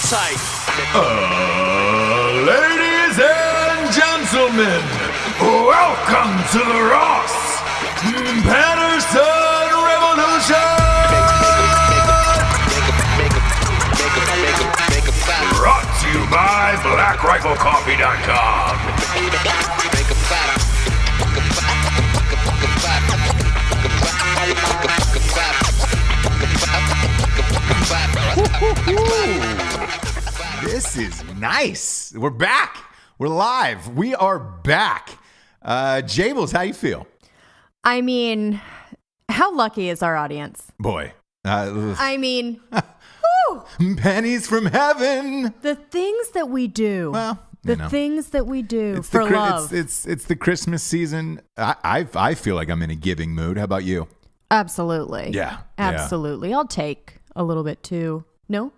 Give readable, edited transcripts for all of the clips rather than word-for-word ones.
tight. Ladies and gentlemen, welcome to the Ross Patterson Revolution! Brought to you by BlackRifleCoffee.com. This is nice. We're back. We're live. We are back. Jables, how you feel? I mean, how lucky is our audience? Boy. I mean, pennies from heaven. the things that we do. Well, things that we do it's for love. It's the Christmas season. I feel like I'm in a giving mood. How about you? Absolutely. Yeah. Absolutely. I'll take a little bit too. No?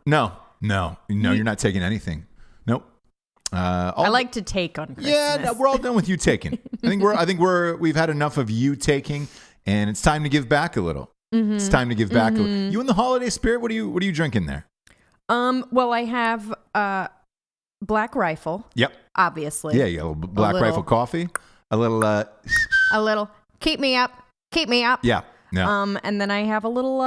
No, you're not taking anything. Nope. I like to take on Christmas. Yeah, no, we're all done with you taking. I think we've had enough of you taking, and it's time to give back a little. Mm-hmm. It's time to give back a little. You in the holiday spirit? What are you drinking there? Well, I have Black Rifle. Yep. Obviously. Yeah, you got a little Black Rifle coffee. A little keep me up. Yeah. No. And then I have a little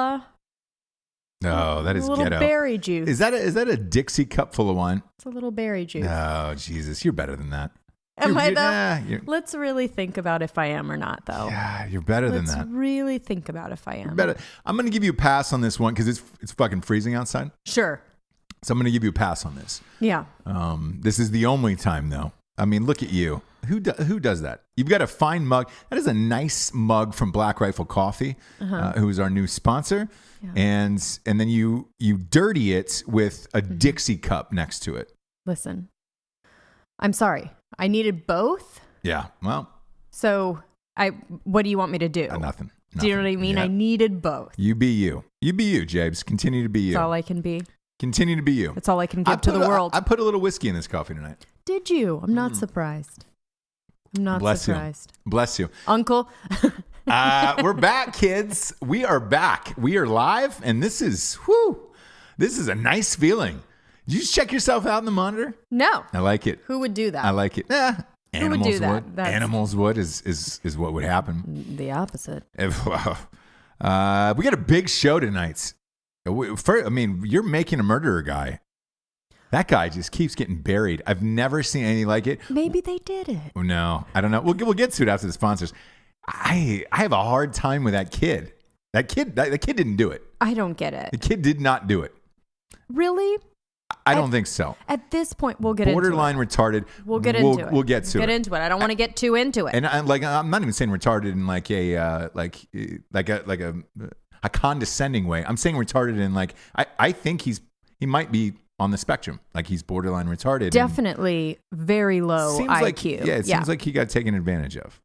that is little ghetto. berry juice. Is that a Dixie cup full of wine? It's a little berry juice. Oh, Jesus, you're better than that. Am I though? Let's really think about if I am or not, though. Yeah, you're better than that. Let's really think about if I am. You're better. I'm going to give you a pass on this one because it's fucking freezing outside. Sure. So I'm going to give you a pass on this. Yeah. This is the only time, though. I mean, look at you. Who does that? You've got a fine mug. That is a nice mug from Black Rifle Coffee, who is our new sponsor. Yeah. And then you dirty it with a Dixie cup next to it. Listen, I'm sorry. I needed both. Yeah. Well. So what do you want me to do? Nothing. Do you know what I mean? Yeah. I needed both. You be you. You be you, Jabes. Continue to be you. That's all I can be. Continue to be you. That's all I can give to the world. I put a little whiskey in this coffee tonight. Did you? I'm not surprised. I'm not surprised. Bless you. Uncle. We're back, kids. We are back. We are live, and this is a nice feeling. Did you just check yourself out in the monitor? No. I like it. Who would do that? I like it. Who would do that? Animals would is what would happen. The opposite. We got a big show tonight. You're making a murderer guy. That guy just keeps getting buried. I've never seen anything like it. Maybe they did it. No, I don't know. We'll get to it after the sponsors. I have a hard time with that kid. That kid didn't do it. I don't get it. The kid did not do it. Really? I don't think so. At this point, we'll get into it. Borderline retarded. We'll get into it. We'll get to it. Get into it. I don't want to get too into it. And I'm not even saying retarded in like a condescending way. I'm saying retarded in like I think he might be on the spectrum. Like he's borderline retarded. Definitely very low IQ. It seems like he got taken advantage of.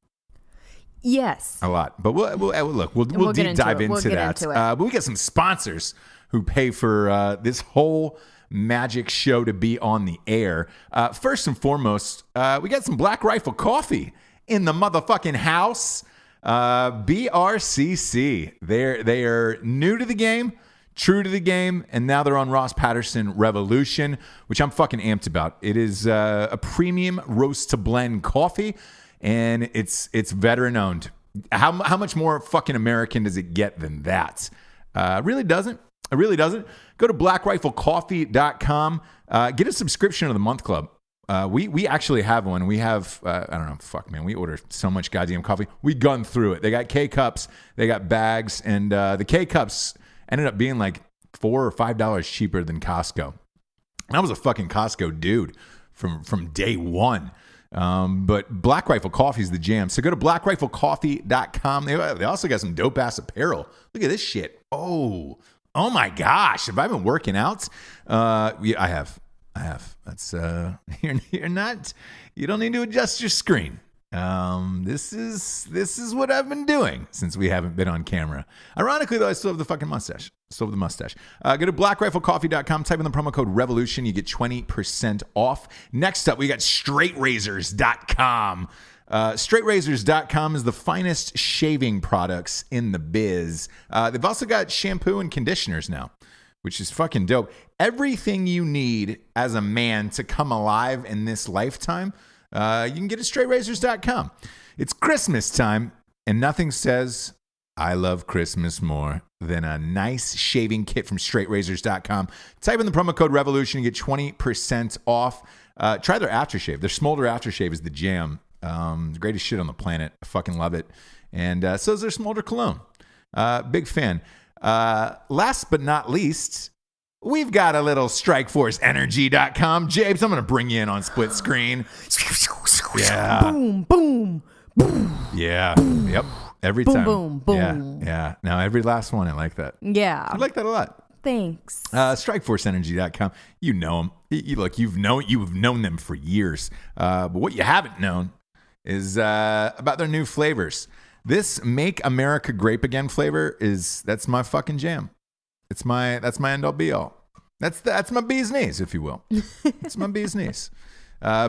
Yes. A lot. But we'll deep dive into that. But we got some sponsors who pay for this whole magic show to be on the air. First and foremost, we got some Black Rifle Coffee in the motherfucking house. BRCC. They are new to the game, true to the game, and now they're on Ross Patterson Revolution, which I'm fucking amped about. It is a premium roast to blend coffee, and it's veteran owned. How much more fucking American does it get than that? It really doesn't. Go to blackriflecoffee.com. Get a subscription to the month club. We actually have one. We have, I don't know, fuck, man. We order so much goddamn coffee. We gun through it. They got K-Cups. They got bags. And the K-Cups ended up being like $4 or $5 cheaper than Costco. And I was a fucking Costco dude from day one. But Black Rifle Coffee is the jam. So go to blackriflecoffee.com. They also got some dope-ass apparel. Look at this shit. Oh my gosh. Have I been working out? Yeah, I have. That's you're not. You don't need to adjust your screen. This is what I've been doing since we haven't been on camera. Ironically, though, I still have the fucking mustache. Go to blackriflecoffee.com. Type in the promo code REVOLUTION. You get 20% off. Next up, we got straightrazors.com. Straightrazors.com is the finest shaving products in the biz. They've also got shampoo and conditioners now. which is fucking dope. Everything you need as a man to come alive in this lifetime, you can get at straightrazors.com. It's Christmas time, and nothing says I love Christmas more than a nice shaving kit from straightrazors.com. Type in the promo code REVOLUTION and get 20% off. Try their aftershave. Their Smolder aftershave is the jam. The greatest shit on the planet. I fucking love it. And so is their Smolder cologne. Big fan. Last but not least, we've got a little StrikeForceEnergy.com. James, I'm going to bring you in on split screen. Yeah. Boom, boom, boom. Yeah. Yep. Every Boom, time. boom, boom. Yeah. Now, every last one, I like that. Yeah. I like that a lot. Thanks. StrikeForceEnergy.com. You know them. You've known them for years. But what you haven't known is about their new flavors. This Make America Grape Again flavor that's my fucking jam. That's my end all be all. That's my bee's knees, if you will. It's my bee's knees.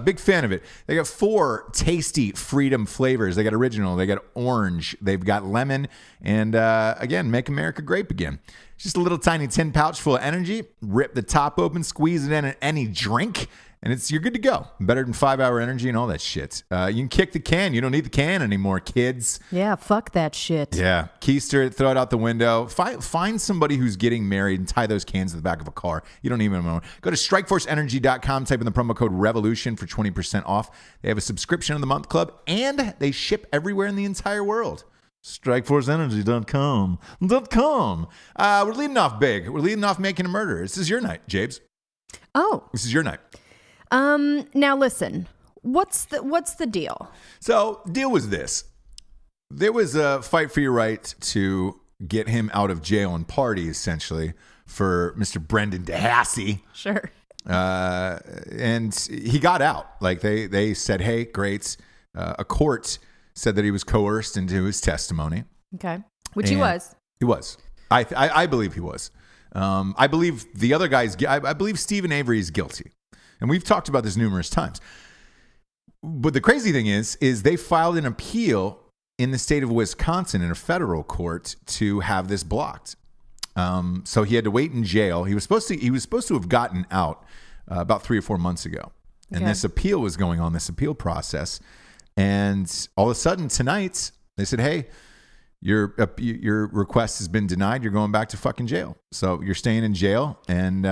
Big fan of it. They got 4 tasty freedom flavors. They got original, they got orange, they've got lemon, and again, Make America Grape Again. Just a little tiny tin pouch full of energy. Rip the top open, squeeze it in any drink, and you're good to go. Better than 5-hour energy and all that shit. You can kick the can. You don't need the can anymore, kids. Yeah, fuck that shit. Yeah, keister it, throw it out the window. Find somebody who's getting married and tie those cans to the back of a car. You don't even know. Go to StrikeForceEnergy.com, type in the promo code REVOLUTION for 20% off. They have a subscription of the month club, and they ship everywhere in the entire world. StrikeForceEnergy.com. We're leading off big. We're leading off making a murder. This is your night, Jabes. Oh. This is your night. Now listen. What's the deal? So, deal was this. There was a fight for your right to get him out of jail and party, essentially, for Mr. Brendan DeHassy. Sure. And he got out. Like, they said, hey, great. A court said that he was coerced into his testimony. Okay. Which he was. He was. I believe he was. I believe the other guy's. I believe Stephen Avery is guilty, and we've talked about this numerous times. But the crazy thing is they filed an appeal in the state of Wisconsin in a federal court to have this blocked. So he had to wait in jail. He was supposed to have gotten out about 3 or 4 months ago, and this appeal was going on. This appeal process. And all of a sudden tonight, they said, hey, your request has been denied. You're going back to fucking jail. So you're staying in jail, and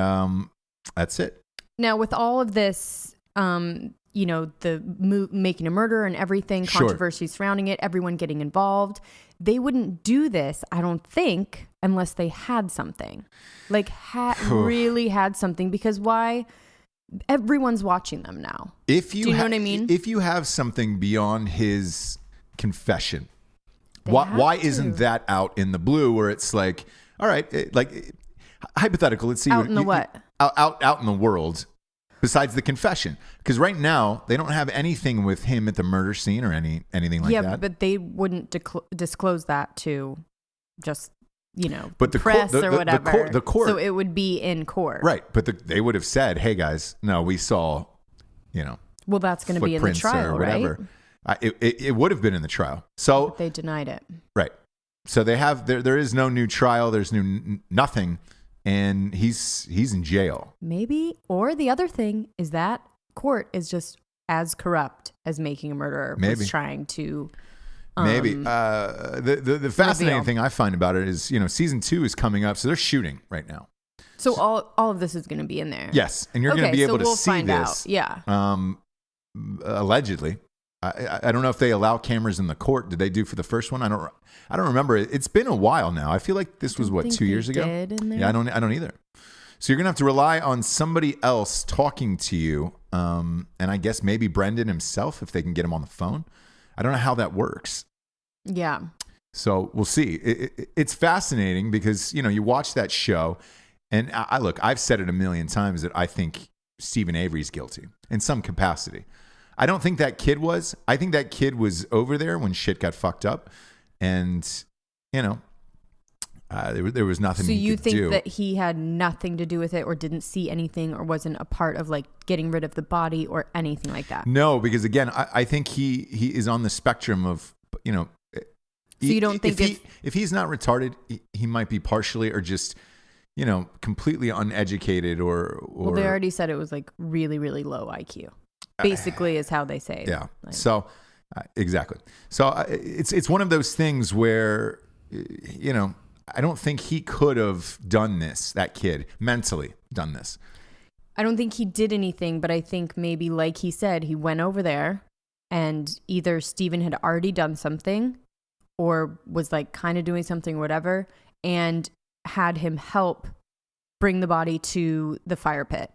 that's it. Now, with all of this, the making a murder and everything, controversy surrounding it, everyone getting involved, they wouldn't do this, I don't think, unless they had something. Like, really had something. Because why? Everyone's watching them now. Do you know what I mean? If you have something beyond his confession, why isn't that out in the blue where it's like, all right, hypothetical, let's see. Out in the what? Out in the world, besides the confession. Because right now, they don't have anything with him at the murder scene or anything like that. Yeah, but they wouldn't disclose that to just... but the press court, or whatever. The court. So it would be in court. Right. But they would have said, hey, guys, no, we saw, well, that's going to be in the trial, or whatever. Right? It would have been in the trial. So they denied it. Right. So they have, there is no new trial. There's nothing. And he's in jail. Maybe. Or the other thing is that court is just as corrupt as Making a Murderer was trying to... Maybe. The fascinating thing I find about it is, season 2 is coming up, so they're shooting right now. So all of this is going to be in there. Yes, and you're going to be able to see this. Out. Yeah. Allegedly, I don't know if they allow cameras in the court. Did they do for the first one? I don't remember. It's been a while now. I feel like this was 2 years ago. Yeah, I don't either. So you're going to have to rely on somebody else talking to you, and I guess maybe Brendan himself if they can get him on the phone. I don't know how that works. Yeah. So we'll see. It's fascinating because, you watch that show and I've said it a million times that I think Stephen Avery's guilty in some capacity. I don't think that kid was. I think that kid was over there when shit got fucked up and, there was nothing so he could do. So you think that he had nothing to do with it or didn't see anything or wasn't a part of getting rid of the body or anything like that? No, because again, I think he is on the spectrum of, So you don't think if he's not retarded, he might be partially or just, completely uneducated or well, they already said it was like really, really low IQ. Basically, is how they say. Yeah. Like, so exactly. So it's one of those things where I don't think he could have done this. That kid mentally done this. I don't think he did anything, but I think maybe, like he said, he went over there and either Steven had already done something or was like kind of doing something or whatever, and had him help bring the body to the fire pit.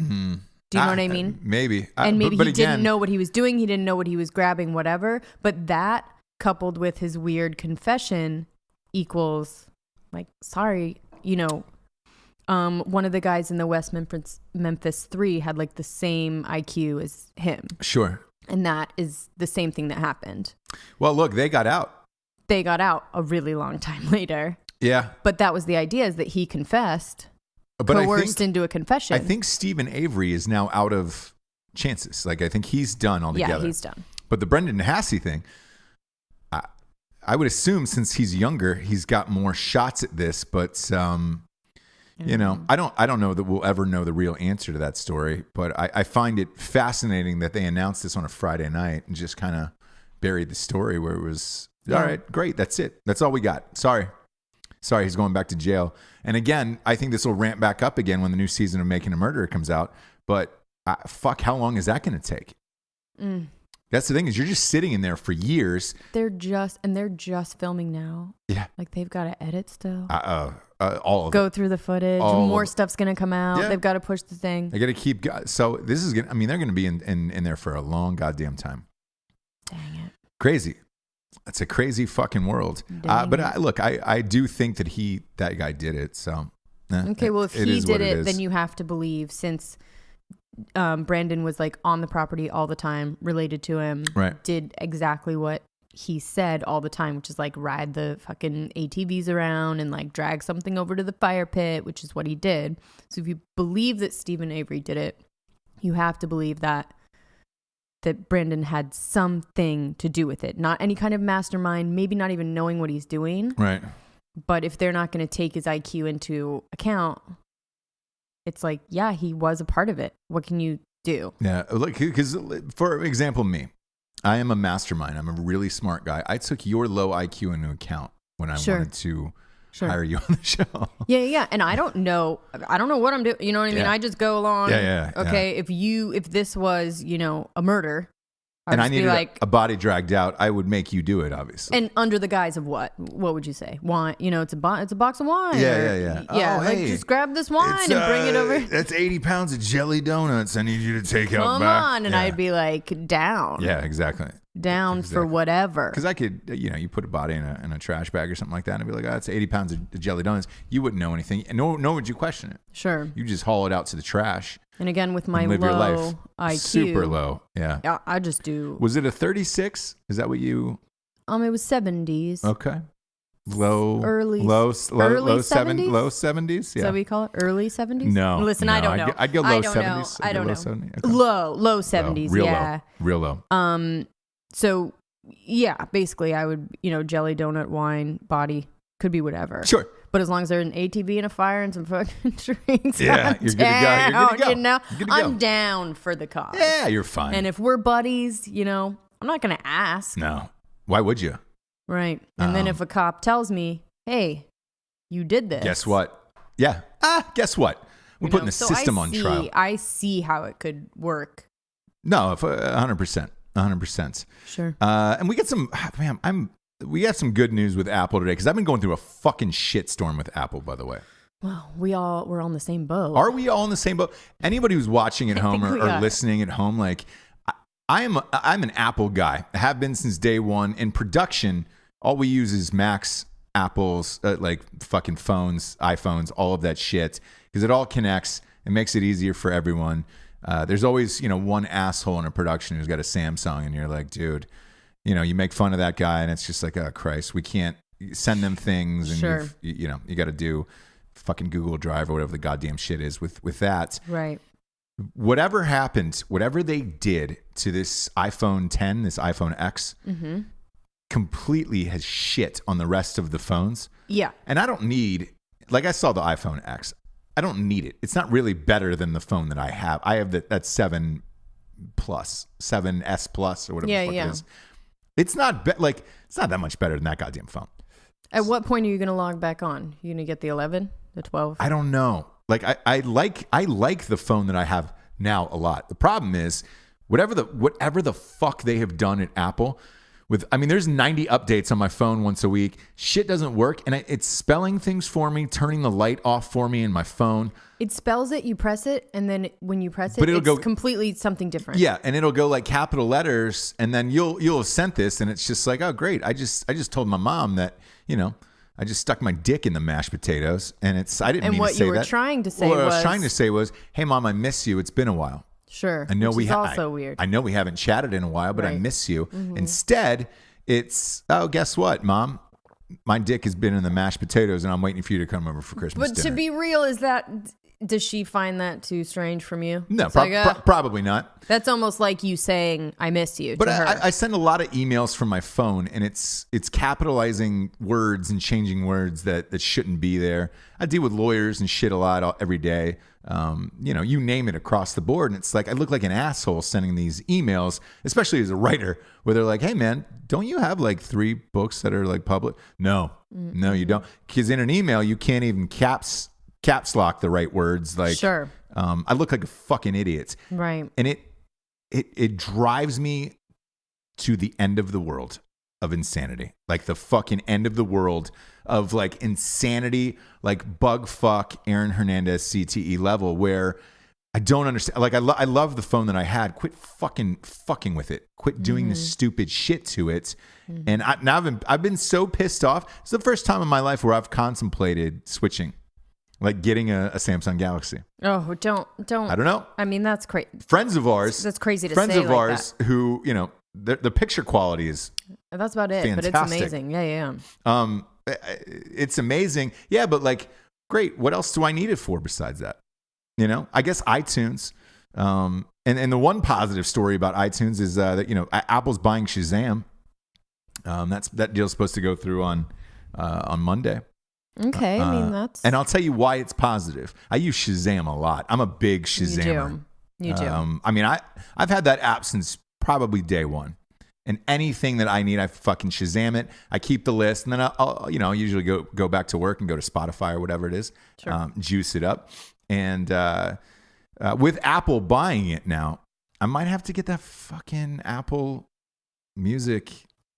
Mm-hmm. Do you know what I mean? Maybe. And maybe he didn't know what he was doing. He didn't know what he was grabbing, whatever. But that coupled with his weird confession equals like, sorry, one of the guys in the West Memphis 3 had like the same IQ as him. Sure. And that is the same thing that happened. Well, look, they got out. They got out a really long time later. Yeah. But that was the idea, is that he confessed, coerced into a confession. I think Stephen Avery is now out of chances. Like, I think he's done altogether. Yeah, he's done. But the Brendan Hassey thing, I would assume since he's younger, he's got more shots at this. But, I don't know that we'll ever know the real answer to that story. But I find it fascinating that they announced this on a Friday night and just kind of buried the story where it was, all right, great, that's it. That's all we got. Sorry, he's going back to jail. And again, I think this will ramp back up again when the new season of Making a Murderer comes out. But how long is that going to take? That's the thing, is you're just sitting in there for years. They're just filming now. Yeah. Like, they've got to edit still. All of Go it. through the footage. More stuff's going to come out. Yeah. They've got to push the thing. They got to keep. So this is they're going to be in there for a long goddamn time. Dang it. Crazy. It's a crazy fucking world. But I do think that guy did it. So. Okay, well, if he did it, then you have to believe, since Brandon was like on the property all the time, related to him, right, did exactly what he said all the time, which is like ride the fucking ATVs around and like drag something over to the fire pit, which is what he did. So if you believe that Stephen Avery did it, you have to believe that Brandon had something to do with it. Not any kind of mastermind, maybe not even knowing what he's doing. Right. But if they're not going to take his IQ into account, it's like, yeah, he was a part of it. What can you do? Yeah, look, because for example, me, I am a mastermind. I'm a really smart guy. I took your low IQ into account when I wanted to hire you on the show. Yeah. And I don't know what I'm doing. You know what I mean? I just go along. Yeah. Okay. If this was, a murder, I needed a body dragged out, I would make you do it, obviously. And under the guise of what? What would you say? Wine? It's a box of wine. Yeah. Yeah, just grab this wine and bring it over. That's 80 pounds of jelly donuts I need you to take out Come back. on. And I'd be like, down. Yeah, exactly. Down for whatever. Because I could, you put a body in a trash bag or something like that, and I'd be like, that's 80 pounds of jelly donuts. You wouldn't know anything. And nor would you question it. Sure. You just haul it out to the trash. And again, with my low IQ. Super low. Yeah. I just do. Was it a 36? Is that what you? It was 70s. Okay. Early 70s? Low 70s? Yeah. Is that what you call it? Early 70s? No. Listen, I don't know. I'd go low 70s. I don't know. 70s? Okay. Low 70s. Real low. So yeah, basically I would, jelly donut, wine, body, could be whatever. Sure. But as long as there's an ATV and a fire and some fucking drinks, yeah, you're good to go. I'm down for the cause. Yeah, you're fine. And if we're buddies, I'm not going to ask. No. Why would you? Right. And then if a cop tells me, hey, you did this. Guess what? Yeah. Guess what? We're putting the system on trial. I see how it could work. No, 100%. 100%. Sure. And we get we got some good news with Apple today, because I've been going through a fucking shitstorm with Apple, by the way. Well, we're on the same boat. Are we all on the same boat? Anybody who's watching at home or listening at home, like, I'm an Apple guy. I have been since day one. In production, all we use is Macs, Apples, like fucking phones, iPhones, all of that shit, because it all connects. It makes it easier for everyone. There's always, one asshole in a production who's got a Samsung, and you're like, dude, you make fun of that guy, and it's just like, oh Christ, we can't send them things, and sure. you got to do fucking Google Drive or whatever the goddamn shit is with that. Right. Whatever happened, whatever they did to this iPhone 10, this iPhone X, completely has shit on the rest of the phones. Yeah. And I don't need like I saw the iPhone X. I don't need it. It's not really better than the phone that I have. I have that 7 Plus, 7S Plus, or whatever the fuck it is. It's not it's not that much better than that goddamn phone. At what point are you going to log back on? You going to get the 11, the 12? I don't know. Like I like the phone that I have now a lot. The problem is whatever the fuck they have done at Apple there's 90 updates on my phone once a week. Shit doesn't work, and it's spelling things for me, turning the light off for me in my phone. It spells it, you press it, and then when you press it, it's go completely something different. Yeah, and it'll go like capital letters, and then you'll have sent this, and it's just like, oh great, I just told my mom that, I just stuck my dick in the mashed potatoes, and I didn't mean to say that. And what you were trying to say what I was trying to say was, hey mom, I miss you. It's been a while. Sure. I know also weird. I know we haven't chatted in a while, but I miss you. Mm-hmm. Instead, it's, oh, guess what, mom? My dick has been in the mashed potatoes, and I'm waiting for you to come over for Christmas dinner. To be real, does she find that too strange from you? No, probably not. That's almost like you saying, I miss you. But I send a lot of emails from my phone, and it's capitalizing words and changing words that shouldn't be there. I deal with lawyers and shit a lot every day. You name it across the board. And it's like, I look like an asshole sending these emails, especially as a writer, where they're like, hey man, don't you have like 3 books that are like public? No, you don't. Because in an email, you can't even caps lock the right words. Like, sure. I look like a fucking idiot. Right. And it drives me to the end of the world of insanity. Like the fucking end of the world of like insanity, like bug fuck Aaron Hernandez CTE level, where I don't understand. Like I love the phone that I had. Quit fucking with it. Quit doing this stupid shit to it. And I've been so pissed off. It's the first time in my life where I've contemplated switching. Like getting a Samsung Galaxy. Oh, don't. I don't know. I mean, that's crazy. Friends of ours. That's crazy to say. Friends of like ours that. who, the picture quality is that's about it. fantastic. But it's amazing. Yeah. It's amazing. Yeah, but like, great. What else do I need it for besides that? I guess iTunes. And the one positive story about iTunes is that Apple's buying Shazam. That deal's supposed to go through on Monday. Okay, I mean that's. And I'll tell you why it's positive. I use Shazam a lot. I'm a big Shazammer. You do. I mean, I've had that app since probably day one. And anything that I need, I fucking Shazam it. I keep the list, and then I'll usually go back to work and go to Spotify or whatever it is, sure. Juice it up. And with Apple buying it now, I might have to get that fucking Apple Music.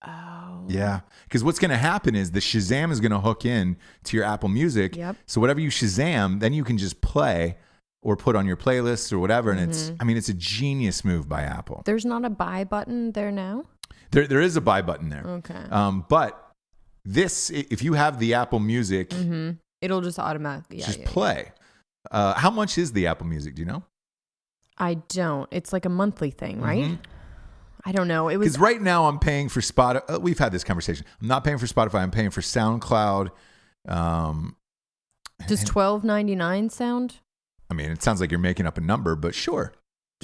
Oh. Yeah. Because what's going to happen is the Shazam is going to hook in to your Apple Music. Yep. So whatever you Shazam, then you can just play or put on your playlist or whatever. And it's a genius move by Apple. There's not a buy button there now? There is a buy button there. Okay. But this, if you have the Apple Music, it'll just automatically play. How much is the Apple Music? Do you know? I don't. It's like a monthly thing, right? Mm-hmm. I don't know. It was because right now I'm paying for Spotify. We've had this conversation. I'm not paying for Spotify. I'm paying for SoundCloud. Does $12.99 sound? I mean, it sounds like you're making up a number, but sure.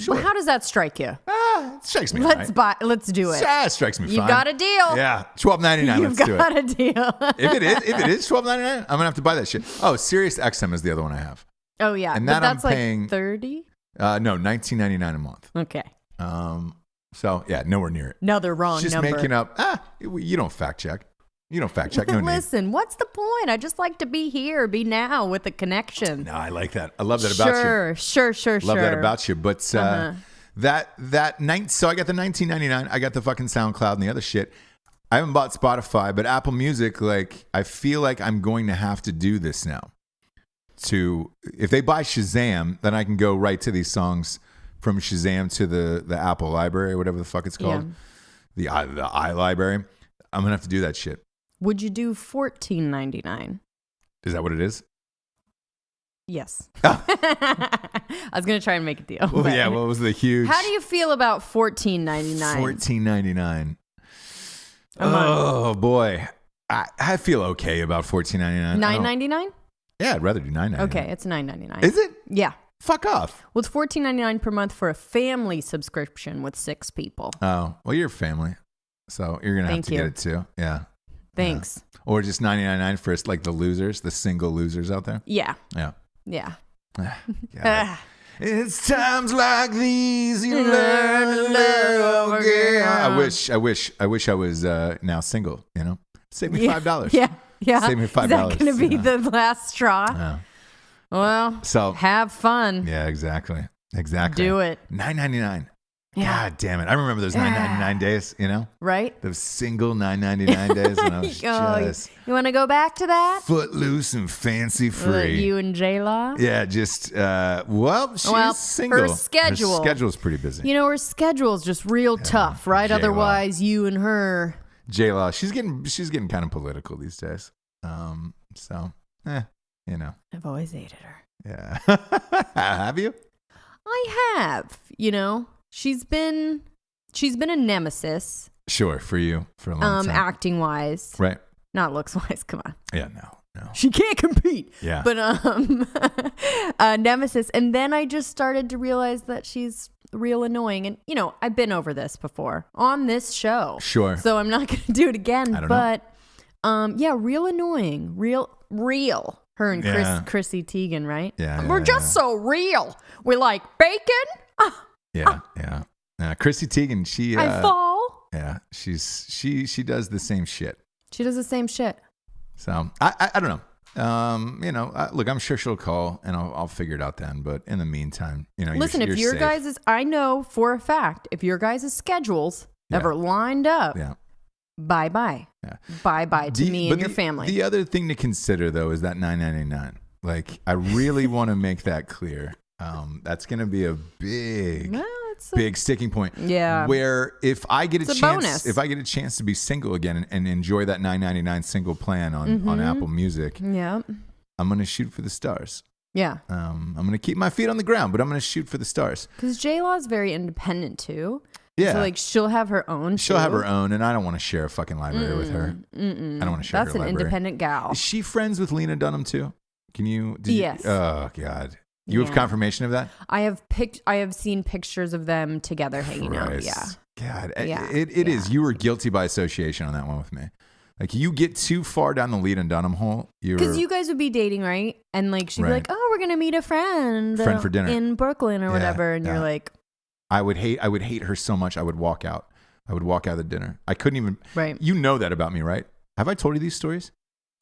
But how does that strike you? It strikes me. Let's do it. Yeah, it strikes me. You've fine. got a deal. Yeah, $12.99. Let's do it. You've got a deal. if it is $12.99, I'm gonna have to buy that shit. Oh, Sirius XM is the other one I have. Oh yeah, and that that's I'm paying like $30. No, $19.99 a month. Okay. So yeah, nowhere near it. No, they're wrong. Just number. making up. You don't fact check. No Listen, need. What's the point? I just like to be here, be now with the connection. No, I like that. I love that about you. Sure. Love that about you. But that night. So I got the $19.99. I got the fucking SoundCloud and the other shit. I haven't bought Spotify, but Apple Music. Like, I feel like I'm going to have to do this now. If they buy Shazam, then I can go right to these songs from Shazam to the Apple library, or whatever the fuck it's called, the iLibrary. I'm gonna have to do that shit. Would you do $14.99? Is that what it is? Yes. I was gonna try and make a deal. Well, yeah. What was the huge? How do you feel about $14.99? $14.99. Oh boy, I feel okay about $14.99. $9.99? Yeah, I'd rather do $9.99. Okay, it's $9.99. Is it? Yeah. Fuck off. Well, it's $14.99 per month for a family subscription with 6 people. Oh, well, you're family, so you're gonna have to get it too. Yeah. Thanks. Yeah. Or just 99.9 for like the losers, the single losers out there. Yeah. Yeah. Yeah. God. It's times like these you learn to love again. I wish I was now single. Save me $5. Yeah. Save me $5. Is that going to be the last straw? Yeah. Well, So have fun. Yeah, exactly. Do it. $9.99. Yeah. God damn it! I remember those $9.99 days. Right? Those single $9.99 days, and I was just you want to go back to that? footloose and fancy free. You and J-Law? Yeah, just she's single. Her schedule. Her schedule's pretty busy. Her schedule's just real tough, right? J-Law. Otherwise, you and her. J-Law, she's getting kind of political these days. I've always hated her. Yeah. Have you? I have. She's been a nemesis. Sure, for you for a long time. Acting wise, right? Not looks wise. Come on. Yeah, no. She can't compete. Yeah. But nemesis, and then I just started to realize that she's real annoying, and I've been over this before on this show. Sure. So I'm not going to do it again. I don't know. Yeah, real annoying, real. Her and Chrissy Teigen, right? Yeah. We're just so real. We like bacon. Yeah. Chrissy Teigen, she I fall. Yeah, she does the same shit. She does the same shit. So I don't know. Look, I'm sure she'll call and I'll figure it out then. But in the meantime, listen, if your guys' I know for a fact, if your guys' schedules ever lined up, bye-bye. Yeah. Bye-bye to me and your family. The other thing to consider though is that $9.99. Like, I really want to make that clear. That's going to be a big sticking point. Yeah. Where if I get bonus. if I get a chance to be single again and enjoy that $9.99 single plan on Apple Music, yeah, I'm going to shoot for the stars. Yeah. I'm going to keep my feet on the ground, but I'm going to shoot for the stars. Because J-Law is very independent too. Yeah. So she'll have her own. She'll have her own, and I don't want to share a fucking library with her. I don't want to share That's her library. That's an independent gal. Is she friends with Lena Dunham too? Yes. Oh God. You have confirmation of that? I have seen pictures of them together hanging out. Yeah. God. Yeah. It is. You were guilty by association on that one with me. Like, you get too far down the Lena Dunham hole. Because you guys would be dating, right? And she'd be like, "Oh, we're gonna meet a friend for dinner in Brooklyn or whatever," and you're like, I would hate her so much. I would walk out. I would walk out of the dinner. I couldn't even. Right. You know that about me, right? Have I told you these stories?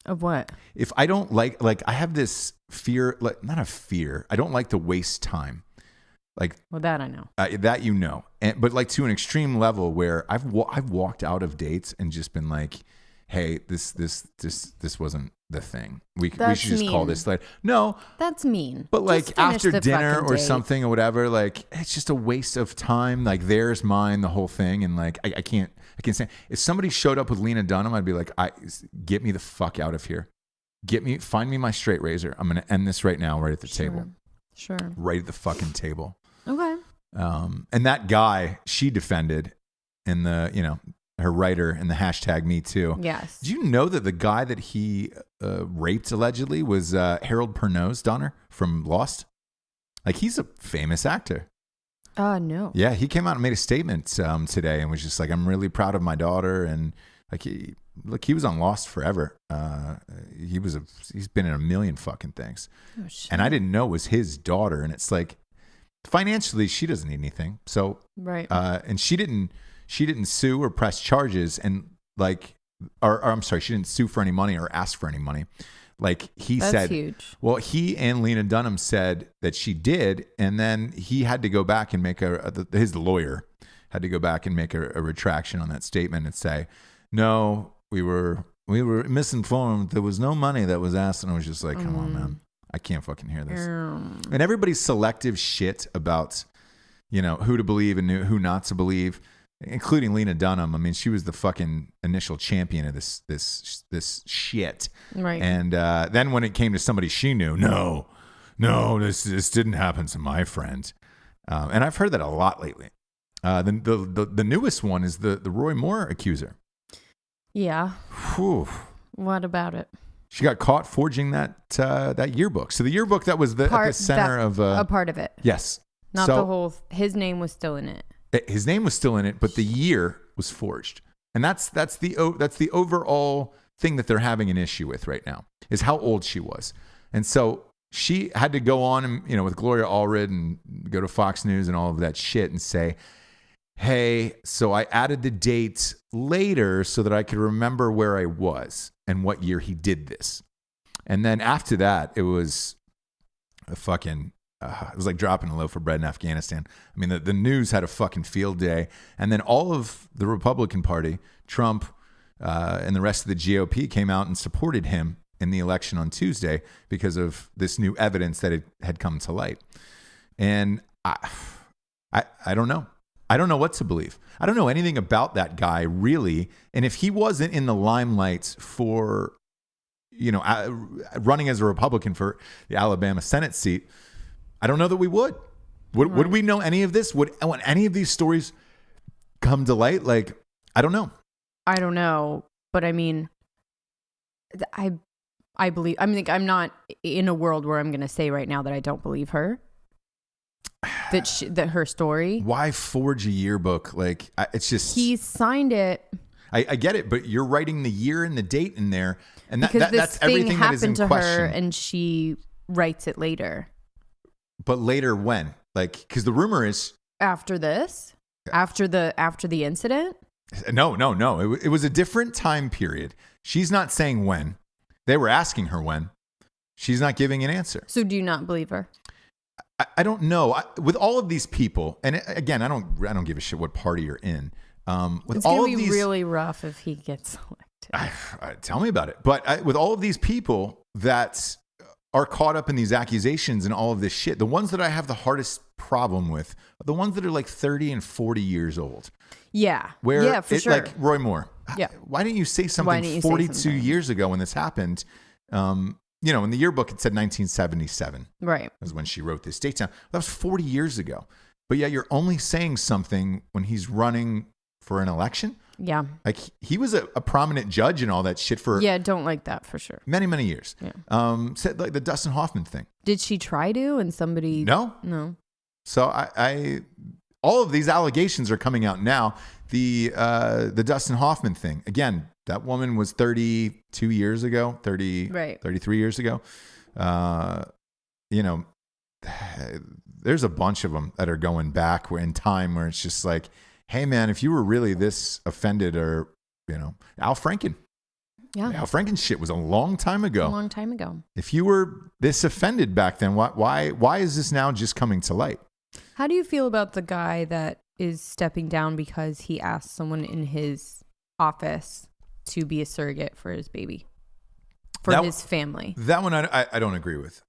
Of what? If I don't like I have this fear, not a fear. I don't like to waste time. Well, that I know. But to an extreme level where I've walked out of dates and just been like, hey, this wasn't the thing. We should just call this later. No, that's mean. But after dinner or something or whatever, it's just a waste of time. Theirs, mine, the whole thing, and I can't say. If somebody showed up with Lena Dunham, I'd be like, get me the fuck out of here. Find me my straight razor. I'm gonna end this right now, right at the table. Sure. Right at the fucking table. Okay. And that guy she defended in the her writer and the hashtag Me Too. Yes. Did you know that the guy that he raped allegedly was Harold Perrineau's daughter from Lost? He's a famous actor. No. Yeah, he came out and made a statement today and was just like, I'm really proud of my daughter. And he was on Lost forever. He's been in a million fucking things. Oh, shit. And I didn't know it was his daughter. And it's financially, she doesn't need anything. So, right. And she didn't sue or press charges and I'm sorry, she didn't sue for any money or ask for any money. That's said, huge. Well, he and Lena Dunham said that she did. And then he had to go back and make his lawyer had to go back and make a retraction on that statement and say, no, we were misinformed. There was no money that was asked. And I was just like, come on, man. I can't fucking hear this. And everybody's selective shit about, who to believe and who not to believe, including Lena Dunham. I mean, she was the fucking initial champion of this shit. Right. And then when it came to somebody she knew, no, this didn't happen to my friend. And I've heard that a lot lately. The newest one is the Roy Moore accuser. Yeah. Whew. What about it? She got caught forging that yearbook. So the yearbook that was at the center of a part of it. Yes. Not the whole. His name was still in it. His name was still in it, but the year was forged, and that's the overall thing that they're having an issue with right now is how old she was. And so she had to go on and, with Gloria Allred and go to Fox News and all of that shit and say, hey, so I added the date later so that I could remember where I was and what year he did this. And then after that, it was a fucking, it was like dropping a loaf of bread in Afghanistan. I mean, the news had a fucking field day. And then all of the Republican Party, Trump and the rest of the GOP came out and supported him in the election on Tuesday because of this new evidence that had come to light. And I don't know. I don't know what to believe. I don't know anything about that guy really. And if he wasn't in the limelight for, running as a Republican for the Alabama Senate seat, I don't know that we would. Would we know any of this? Would any of these stories come to light? Like, I don't know. I don't know. But I mean, I believe, I'm not in a world where I'm going to say right now that I don't believe her. That her story. Why forge a yearbook? Like, it's just. He signed it. I get it, but you're writing the year and the date in there. And that's everything that is in question. Because this thing happened to her and she writes it later. But later when? Like, because the rumor is. After this? After the incident? No. It was a different time period. She's not saying when. They were asking her when. She's not giving an answer. So do you not believe her? I don't know. With all of these people, and again, I don't give a shit what party you're in. With it's all gonna of be these, really rough if he gets elected. Tell me about it. But with all of these people that are caught up in these accusations and all of this shit, the ones that I have the hardest problem with are the ones that are like 30 and 40 years old. Yeah. For sure. Like Roy Moore. Yeah. Why didn't you say something 42 years ago when this happened? In the yearbook, it said 1977. Right. Was when she wrote this date down. That was 40 years ago. But yeah, you're only saying something when he's running for an election? Yeah. Like, he was a prominent judge and all that shit for... Yeah, don't like that for sure. Many, many years. Yeah. Said like the Dustin Hoffman thing. Did she try to and somebody... No. So I all of these allegations are coming out now. The Dustin Hoffman thing. Again, that woman was 32 years ago, 33 years ago. There's a bunch of them that are going back in time where it's just like, hey man, if you were really this offended, or, Al Franken. Yeah. Al Franken's shit was a long time ago. If you were this offended back then, why is this now just coming to light? How do you feel about the guy that is stepping down because he asked someone in his office to be a surrogate for his baby, his family? That one I don't agree with.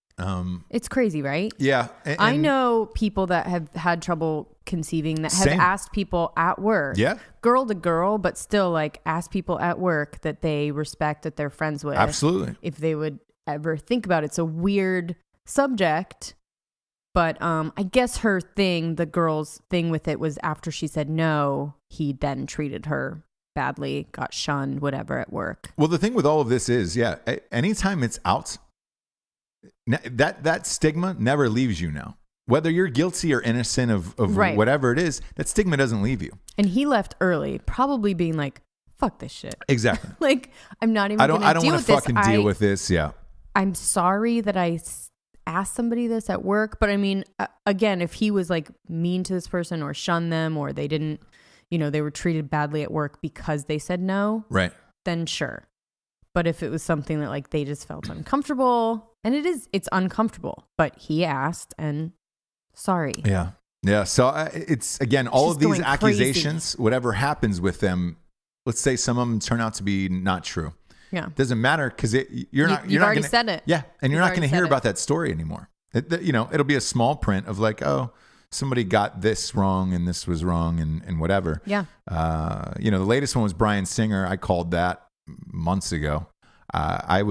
It's crazy, right? Yeah. I know people that have had trouble conceiving that have asked people at work, girl to girl, but still like ask people at work that they respect, that they're friends with. Absolutely. If they would ever think about it. It's a weird subject, but I guess the girl's thing with it was after she said no, he then treated her badly, got shunned, whatever at work. Well, the thing with all of this is, anytime it's out, that stigma never leaves you now. Whether you're guilty or innocent of whatever it is, that stigma doesn't leave you. And he left early, probably being like, fuck this shit. Exactly. Like, I'm not even going to deal with this. I don't want to fucking deal with this. Yeah. I'm sorry that I asked somebody this at work. But I mean, again, if he was like mean to this person or shunned them, or they didn't, they were treated badly at work because they said no. Right. Then sure. But if it was something that like they just felt uncomfortable, and it's uncomfortable, but he asked and sorry. Yeah. Yeah. So it's, again, all of these accusations, whatever happens with them, let's say some of them turn out to be not true. Yeah. Doesn't matter because you've already said it. Yeah. And you're not going to hear about that story anymore. It'll be a small print of like, oh, somebody got this wrong and this was wrong and whatever. Yeah. The latest one was Bryan Singer. I called that months ago. I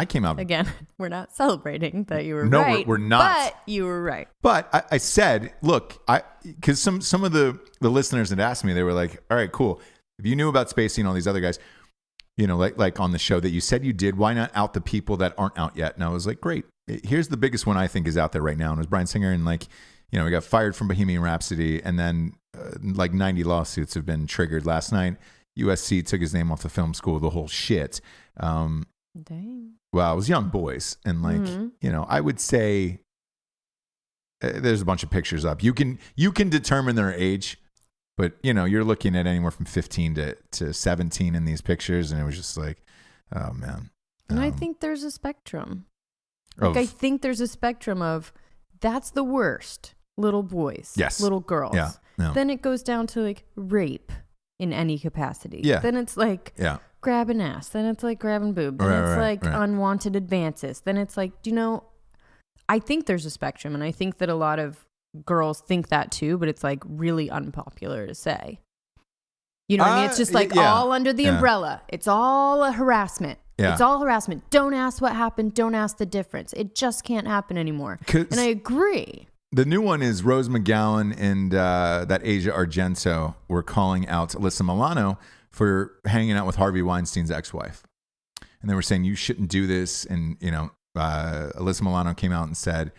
came out. Again, we're not celebrating that you were right. No, we're not. But you were right. But I said, look, because some of the listeners had asked me, they were like, all right, cool. If you knew about Spacey and all these other guys, like on the show that you said you did, why not out the people that aren't out yet? And I was like, great. Here's the biggest one I think is out there right now. And it was Bryan Singer. And he got fired from Bohemian Rhapsody. And then 90 lawsuits have been triggered last night. USC, took his name off the film school, the whole shit. Dang. Well, it was young boys. And like, you know, I would say there's a bunch of pictures up. You can determine their age, but you know, you're looking at anywhere from 15 to 17 in these pictures. And it was just like, oh man. And I think there's a spectrum. Like I think there's a spectrum of that's the worst. Little boys. Yes. Little girls. Yeah. Then it goes down to like rape in any capacity. Yeah. Then it's like grabbing ass. Then it's like grabbing boob. Then it's like unwanted advances. Then it's like, you know, I think there's a spectrum, and I think that a lot of girls think that too, but it's like really unpopular to say. You know what I mean? It's just like all under the umbrella. It's all a harassment. Yeah. It's all harassment. Don't ask what happened. Don't ask the difference. It just can't happen anymore. And I agree. The new one is Rose McGowan and that Asia Argento were calling out Alyssa Milano for hanging out with Harvey Weinstein's ex-wife. And they were saying, you shouldn't do this. And, you know, Alyssa Milano came out and said,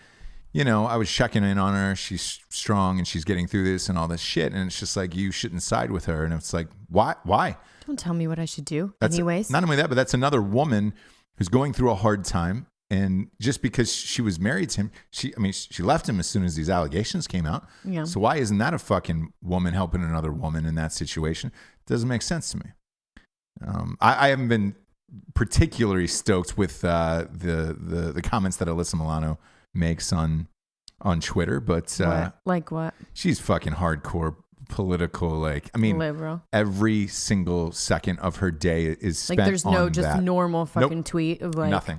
you know, I was checking in on her. She's strong and she's getting through this and all this shit. And it's just like, you shouldn't side with her. And it's like, why? Don't tell me what I should do. Anyways. Not only that, but that's another woman who's going through a hard time. And just because she was married to him, she left him as soon as these allegations came out. Yeah. So why isn't that a fucking woman helping another woman in that situation? It doesn't make sense to me. I haven't been particularly stoked with the comments that Alyssa Milano makes on Twitter, but like what? She's fucking hardcore political. Like, I mean, liberal. Every single second of her day is spent like there's no on just that. Normal fucking tweet of like nothing.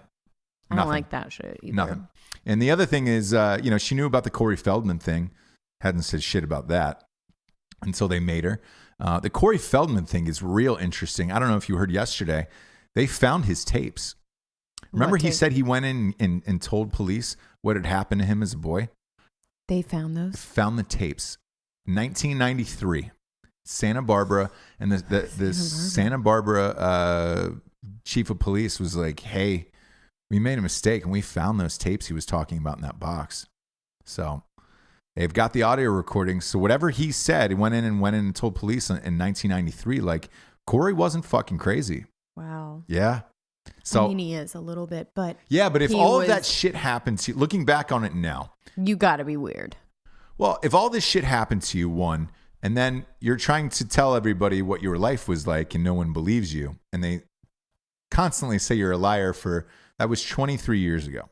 I don't like that shit either. Nothing. And the other thing is, you know, she knew about the Corey Feldman thing, hadn't said shit about that until they made her. The Corey Feldman thing is real interesting. I don't know if you heard yesterday, they found his tapes. Remember he said he went in and told police what had happened to him as a boy? They found those? Found the tapes. 1993. Santa Barbara. And the Santa Barbara chief of police was like, hey, we made a mistake and we found those tapes he was talking about in that box. So they've got the audio recordings. So whatever he said, he went in and told police in 1993, like Corey wasn't fucking crazy. Wow. Yeah. So I mean, he is a little bit, but yeah, but if all of that shit happened to you, looking back on it now, you got to be weird. Well, if all this shit happened to you, one, and then you're trying to tell everybody what your life was like and no one believes you, and they constantly say you're a liar that was 24 years ago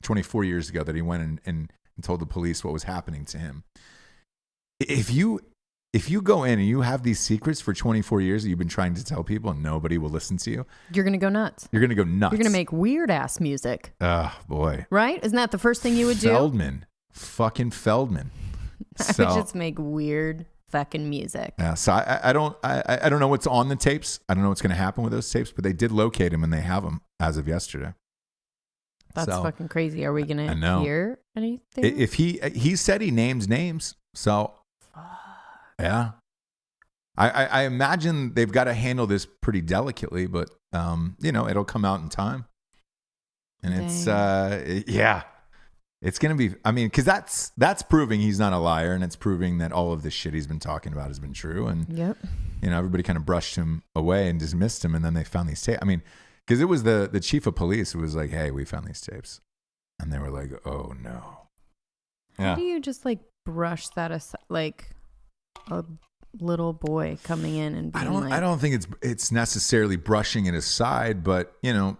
that he went and told the police what was happening to him. If you go in and you have these secrets for 24 years that you've been trying to tell people and nobody will listen to you, you're going to go nuts. You're going to go nuts. You're going to make weird ass music. Oh, boy. Right? Isn't that the first thing you would do? Fucking Feldman. I would just make weird fucking music. Yeah, so I don't know what's on the tapes. I don't know what's going to happen with those tapes, but they did locate him and they have them as of yesterday. That's fucking crazy. Are we going to hear anything? If he said he names names, so yeah. I imagine they've got to handle this pretty delicately, but you know, it'll come out in time. And it's going to be, I mean, because that's proving he's not a liar, and it's proving that all of this shit he's been talking about has been true. And, you know, everybody kind of brushed him away and dismissed him, and then they found these tapes. I mean, because it was the chief of police who was like, hey, we found these tapes. And they were like, oh, no. How do you just, like, brush that aside, like a little boy coming in and being I don't think it's necessarily brushing it aside, but, you know.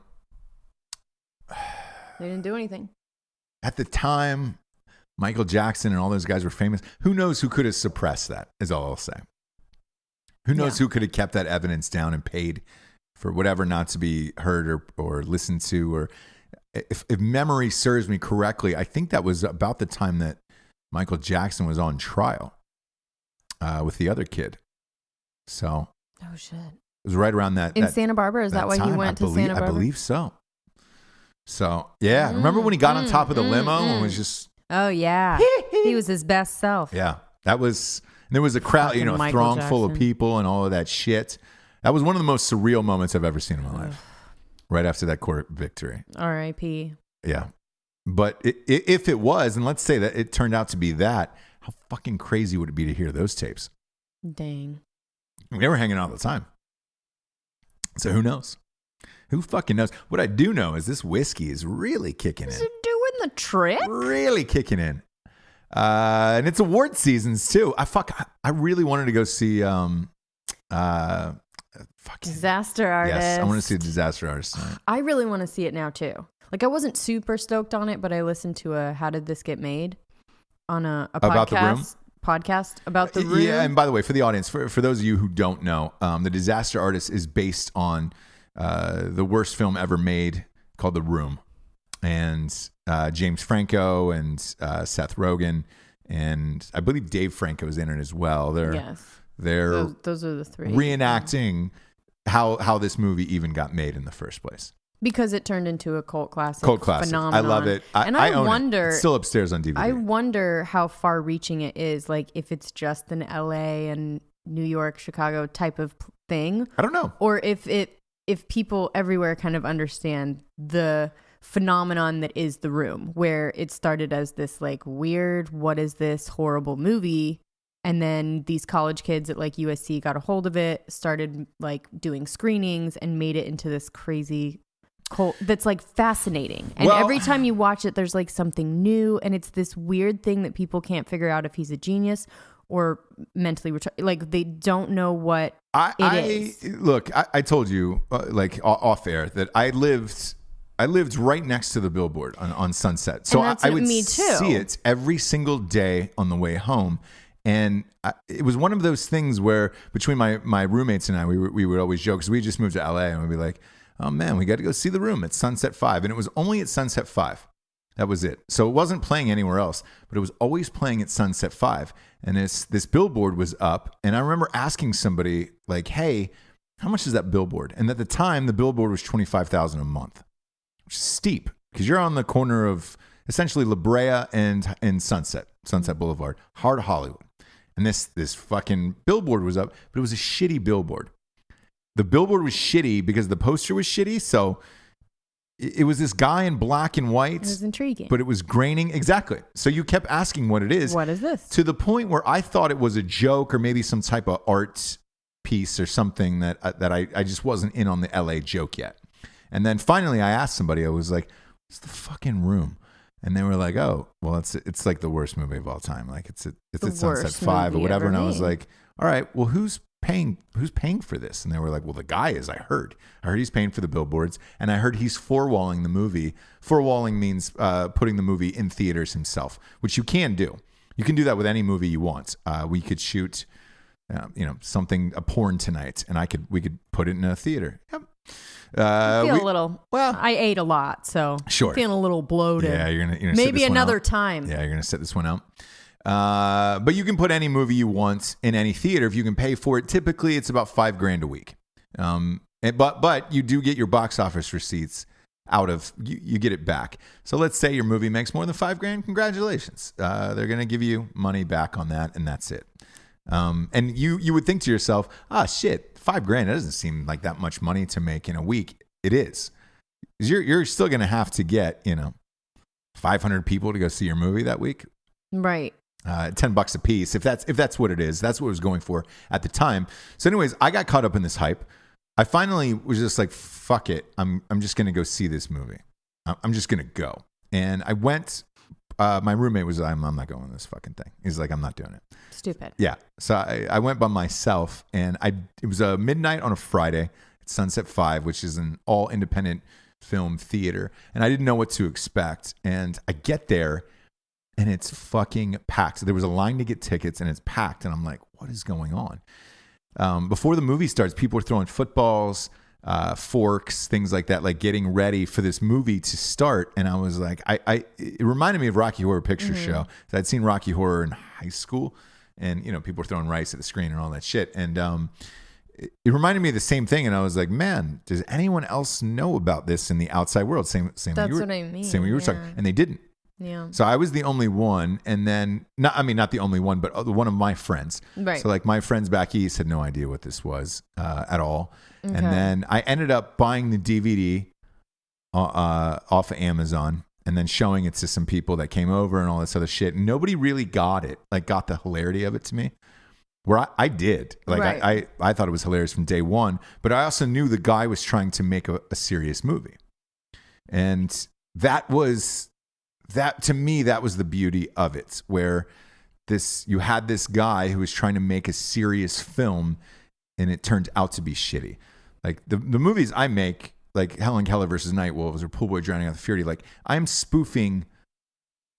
They didn't do anything. At the time, Michael Jackson and all those guys were famous. Who knows who could have suppressed that, is all I'll say. Who knows who could have kept that evidence down and paid for whatever not to be heard or listened to. Or if memory serves me correctly, I think that was about the time that Michael Jackson was on trial with the other kid. So, oh shit, it was right around that. In Santa Barbara? Is that why he went to Santa Barbara? I believe so. So, yeah. Remember when he got on top of the limo and was just... Oh, yeah. He was his best self. Yeah. That was... There was a crowd, fucking you know, a Michael throng Jackson. full of people and all of that shit. That was one of the most surreal moments I've ever seen in my life. Right after that court victory. R.I.P. Yeah. But if it was, and let's say that it turned out to be that, how fucking crazy would it be to hear those tapes? Dang. They were hanging out all the time. So who knows? Who fucking knows? What I do know is this whiskey is really kicking Is in. it doing the trick? Really kicking in. And it's award seasons too. I really wanted to go see Disaster Artist. Yes, I want to see Disaster Artist tonight. I really want to see it now too. Like I wasn't super stoked on it, but I listened to a How Did This Get Made on a About the Room? podcast about The Room. Yeah, and by the way, for the audience, for those of you who don't know, the Disaster Artist is based on the worst film ever made called The Room, and James Franco and Seth Rogen, and I believe Dave Franco is in it as well. They're those are the three reenacting how this movie even got made in the first place. Because it turned into a cult classic. Phenomenon. I love it. I own wonder. It. It's still upstairs on DVD. I wonder how far-reaching it is. Like if it's just an LA and New York, Chicago type of thing. I don't know. Or if people everywhere kind of understand the phenomenon that is The Room, where it started as this like weird, what is this horrible movie? And then these college kids at like USC got a hold of it, started like doing screenings and made it into this crazy cult that's like fascinating. And every time you watch it, there's like something new. And it's this weird thing that people can't figure out if he's a genius or mentally retarded. Like they don't know what it is. Look, I told you like off air that I lived right next to the billboard on Sunset. So I would see it every single day on the way home. And it was one of those things where between my roommates and I, we would always joke because we just moved to LA and we'd be like, oh man, we got to go see The Room at Sunset 5. And it was only at Sunset 5. That was it. So it wasn't playing anywhere else, but it was always playing at Sunset 5. And this billboard was up. And I remember asking somebody like, hey, how much is that billboard? And at the time, the billboard was $25,000 a month, which is steep because you're on the corner of essentially La Brea and Sunset Boulevard, heart of Hollywood. And this fucking billboard was up, but it was a shitty billboard. The billboard was shitty because the poster was shitty. So it was this guy in black and white. It was intriguing. But it was graining. Exactly. So you kept asking what it is. What is this? To the point where I thought it was a joke or maybe some type of art piece or something that I just wasn't in on the LA joke yet. And then finally I asked somebody, I was like, what's The fucking Room? And they were like, oh, well, it's like the worst movie of all time. Like it's at Sunset 5 or whatever. And I was like, all right, well, who's paying for this? And they were like, well, the guy is. I heard he's paying for the billboards, and I heard he's four-walling the movie. Four-walling means putting the movie in theaters himself, which you can do. You can do that with any movie you want. We could shoot, a porn tonight, and we could put it in a theater. Yep. I feel a little. Well, I ate a lot, so sure. I'm feeling a little bloated. Yeah, you're gonna maybe sit this another one out. time. Yeah, you're gonna set this one out. But you can put any movie you want in any theater if you can pay for it. Typically, it's about $5,000 a week. But you do get your box office receipts out of you get it back. So let's say your movie makes more than $5,000. Congratulations. They're gonna give you money back on that, and that's it. And you would think to yourself, shit, $5,000, that doesn't seem like that much money to make in a week. It is. You're still going to have to get, 500 people to go see your movie that week. Right. $10 a piece. If that's what it is, that's what it was going for at the time. So anyways, I got caught up in this hype. I finally was just like, fuck it. I'm just going to go see this movie. I'm just going to go. And I went, my roommate was, I'm not going to this fucking thing. He's like, I'm not doing it. Stupid. Yeah. So I went by myself, and it was a midnight on a Friday at Sunset 5, which is an all independent film theater. And I didn't know what to expect. And I get there and it's fucking packed. So there was a line to get tickets and it's packed. And I'm like, what is going on? Before the movie starts, people are throwing footballs, forks, things like that, like getting ready for this movie to start. And I was like, it reminded me of Rocky Horror Picture Show. So I'd seen Rocky Horror in high school, and people were throwing rice at the screen and all that shit. And it reminded me of the same thing. And I was like, man, does anyone else know about this in the outside world? Same. That's what I mean. Same what you were talking, and they didn't. Yeah. So I was the only one, and then not the only one, but one of my friends. Right. So like my friends back east had no idea what this was at all. Okay. And then I ended up buying the DVD off of Amazon and then showing it to some people that came over and all this other shit. Nobody really got it, like got the hilarity of it to me. where I did. Like Right. I thought it was hilarious from day one, but I also knew the guy was trying to make a serious movie. And that to me, that was the beauty of it, where you had this guy who was trying to make a serious film and it turned out to be shitty. Like the movies I make, like Helen Keller versus Night Wolves or Pool Boy Drowning Out the Fury, like I'm spoofing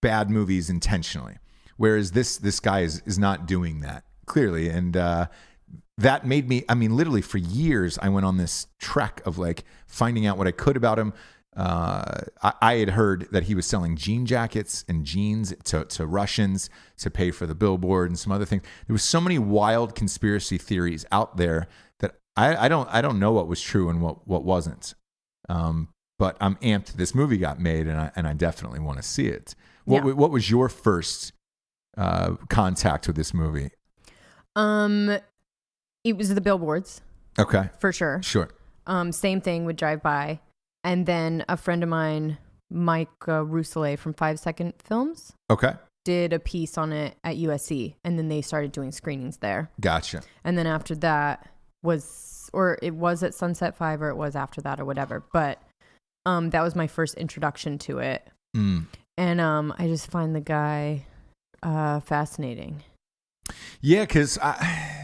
bad movies intentionally. Whereas this guy is not doing that clearly. And that made me, I mean, literally for years, I went on this trek of like finding out what I could about him. I had heard that he was selling jean jackets and jeans to Russians to pay for the billboard and some other things. There was so many wild conspiracy theories out there that I don't know what was true and what wasn't. But I'm amped this movie got made, and I definitely want to see it. What was your first contact with this movie? It was the billboards. Okay, for sure. Sure. Same thing, would drive by. And then a friend of mine, Mike Rousselet from 5 Second Films, did a piece on it at USC. And then they started doing screenings there. Gotcha. And then after that it was at Sunset 5 or it was after that or whatever. But that was my first introduction to it. And I just find the guy fascinating. Yeah, because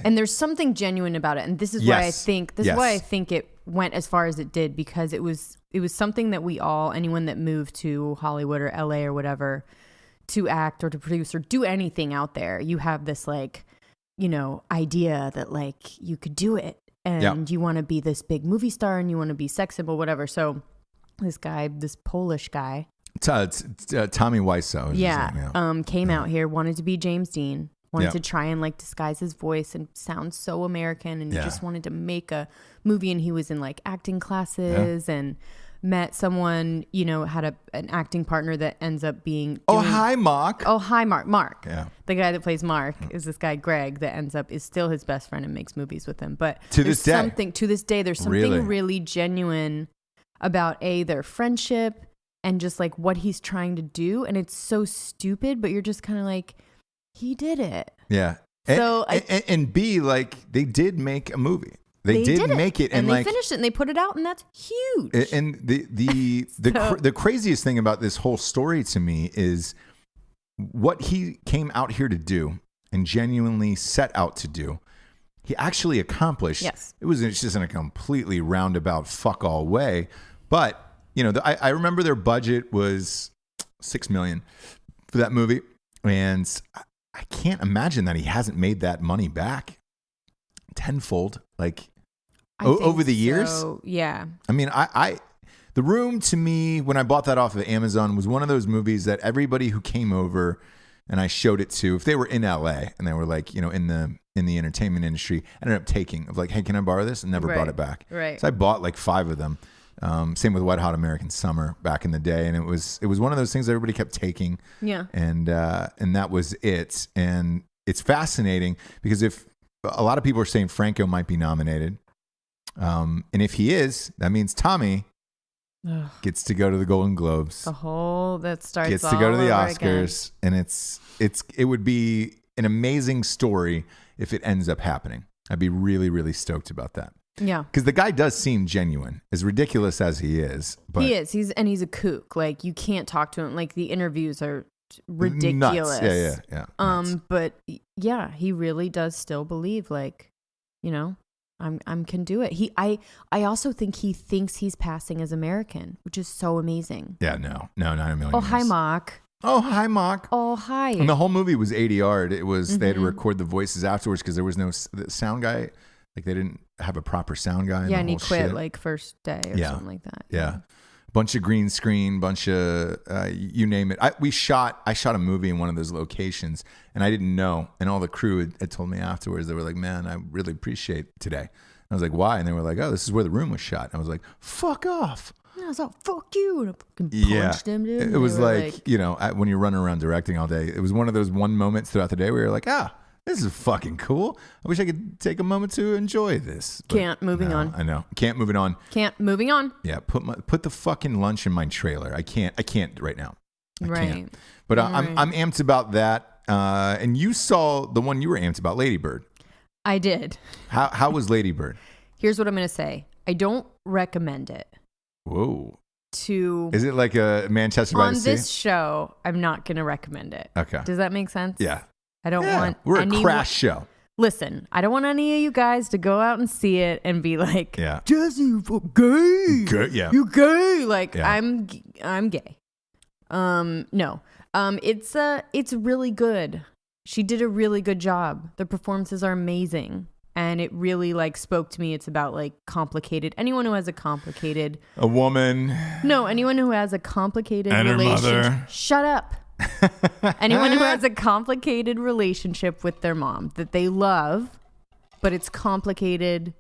and there's something genuine about it, and this is why I think it went as far as it did, because it was something that anyone that moved to Hollywood or LA or whatever to act or to produce or do anything out there, you have this like, idea that like you could do it and you want to be this big movie star and you want to be sex symbol, whatever. So this Polish guy, Tommy Wiseau, came out here, wanted to be James Dean. Wanted to try and like disguise his voice and sound so American, and he just wanted to make a movie. And he was in like acting classes and met someone, had an acting partner that ends up being. Hi, Mark. Mark. Yeah. The guy that plays Mark is this guy, Greg, that is still his best friend and makes movies with him. But to this day, there's something really genuine about their friendship and just like what he's trying to do. And it's so stupid, but you're just kind of like, he did it. Yeah. So and B, like they did make a movie. They did make it, and they finished it, and they put it out, and that's huge. And the craziest thing about this whole story to me is what he came out here to do and genuinely set out to do. He actually accomplished. Yes. It was just in a completely roundabout fuck all way, but I remember their budget was $6 million for that movie, and I can't imagine that he hasn't made that money back tenfold, like over the years. Yeah. I mean, The Room to me, when I bought that off of Amazon, was one of those movies that everybody who came over and I showed it to, if they were in LA and they were like, in the entertainment industry, ended up taking of like, hey, can I borrow this? And never brought it back. Right. So I bought like 5 of them. Same with Wet Hot American Summer back in the day, and it was one of those things that everybody kept taking. Yeah, and that was it. And it's fascinating because if a lot of people are saying Franco might be nominated, and if he is, that means Tommy gets to go to the Golden Globes. That starts gets to go to the Oscars, again. And it would be an amazing story if it ends up happening. I'd be really, really stoked about that. Yeah, because the guy does seem genuine, as ridiculous as he is. But he is. He's a kook. Like you can't talk to him. Like the interviews are ridiculous. Nuts. Yeah. Nuts. But yeah, he really does still believe. Like, I can do it. I also think he thinks he's passing as American, which is so amazing. Yeah. No, not a million. Oh, hi, Mark. Oh, hi, Mark. Oh, hi. And the whole movie was ADR'd. It was they had to record the voices afterwards because there was no sound guy. Like they didn't have a proper sound guy. Yeah, and he quit like first day or something like that. Yeah. Bunch of green screen, bunch of you name it. I shot a movie in one of those locations, and I didn't know. And all the crew had told me afterwards. They were like, "Man, I really appreciate today." And I was like, "Why?" And they were like, "Oh, this is where The Room was shot." And I was like, "Fuck off." I was like, "Fuck you!" And I fucking punched him. Dude. It was like when you're running around directing all day. It was one of those moments throughout the day where you're like, this is fucking cool. I wish I could take a moment to enjoy this. But moving on. I know. Can't moving on. Moving on. Yeah, put the fucking lunch in my trailer. I can't right now. I can't. But I'm amped about that. And you saw the one you were amped about, Lady Bird. I did. How was Lady Bird? Here's what I'm going to say. I don't recommend it. Whoa. Is it like a Manchester by the Sea? On this show, I'm not going to recommend it. Okay. Does that make sense? Yeah. I don't want... We're a crash show. Listen, I don't want any of you guys to go out and see it and be like, yeah. Jesse, you're gay. Yeah. You're gay. Like, yeah. I'm gay. No. It's really good. She did a really good job. The performances are amazing. And it really like spoke to me. It's about like complicated. Anyone who has a woman. No, anyone who has a complicated and relationship. Her mother. Shut up. Anyone who has a complicated relationship with their mom that they love, but it's complicated,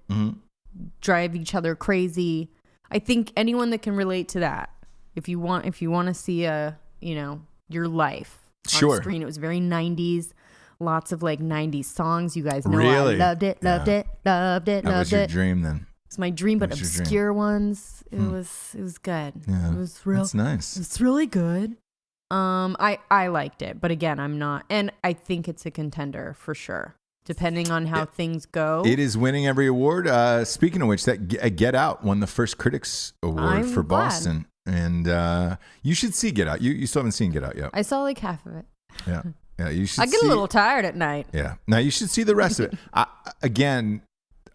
drive each other crazy. I think anyone that can relate to that, if you want to see your life on screen, it was very 90s. Lots of like 90s songs. You guys know really? I loved it. That was your dream then. It's my dream, but obscure ones. It was good. Yeah, it was real. That's nice. It's really good. I liked it, but again, I'm not, and I think it's a contender for sure, depending on how things go. It is winning every award. Speaking of which, that Get Out won the first Critics Award for Boston, and you should see Get Out. You still haven't seen Get Out yet. I saw like half of it. Yeah. Yeah, you should. I get a little tired at night. Yeah. Now you should see the rest of it.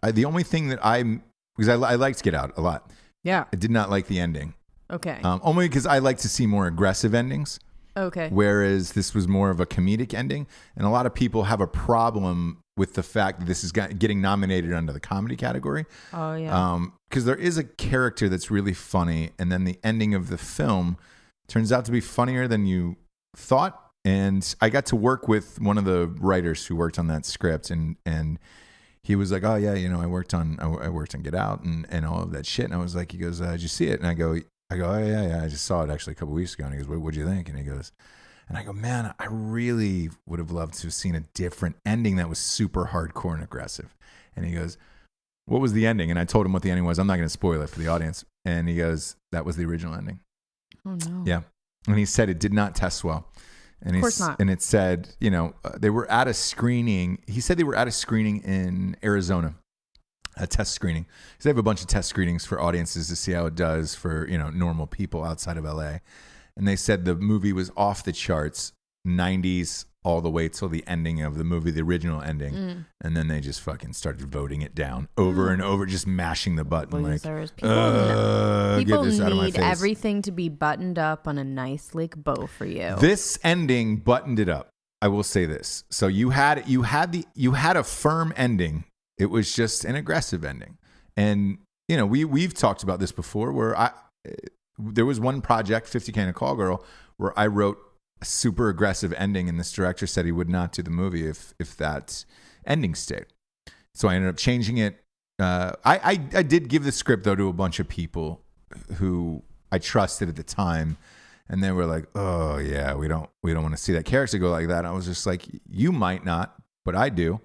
The only thing that because I liked Get Out a lot. Yeah. I did not like the ending. Okay. Only because I like to see more aggressive endings. Okay. Whereas this was more of a comedic ending, and a lot of people have a problem with the fact that this is getting nominated under the comedy category. Oh yeah. Because there is a character that's really funny, and then the ending of the film turns out to be funnier than you thought. And I got to work with one of the writers who worked on that script, and he was like, "Oh yeah, I worked on Get Out and all of that shit." And I was like, he goes, "Did you see it?" And I go, "Oh yeah, I just saw it actually a couple weeks ago." And he goes, "What'd you think?" And he goes, and I go, "Man, I really would have loved to have seen a different ending that was super hardcore and aggressive." And he goes, "What was the ending?" And I told him what the ending was. I'm not going to spoil it for the audience. And he goes, "That was the original ending." Oh no. Yeah, and he said it did not test well. And of course not. And it said, they were at a screening. He said they were at a screening in Arizona, a test screening. Because they have a bunch of test screenings for audiences to see how it does for, normal people outside of LA. And they said the movie was off the charts, 90s all the way till the ending of the movie, the original ending. And then they just fucking started voting it down over and over, just mashing the button. People get this out of my need face. everything to be buttoned up on a nice like bow for you. This ending buttoned it up. I will say this. So you had a firm ending. It was just an aggressive ending. And we've talked about this before where there was one project, 50 Can of Call Girl, where I wrote a super aggressive ending, and this director said he would not do the movie if that ending stayed. So I ended up changing it. I did give the script though to a bunch of people who I trusted at the time, and they were like, "Oh yeah, we don't want to see that character go like that." And I was just like, "You might not, but I do,"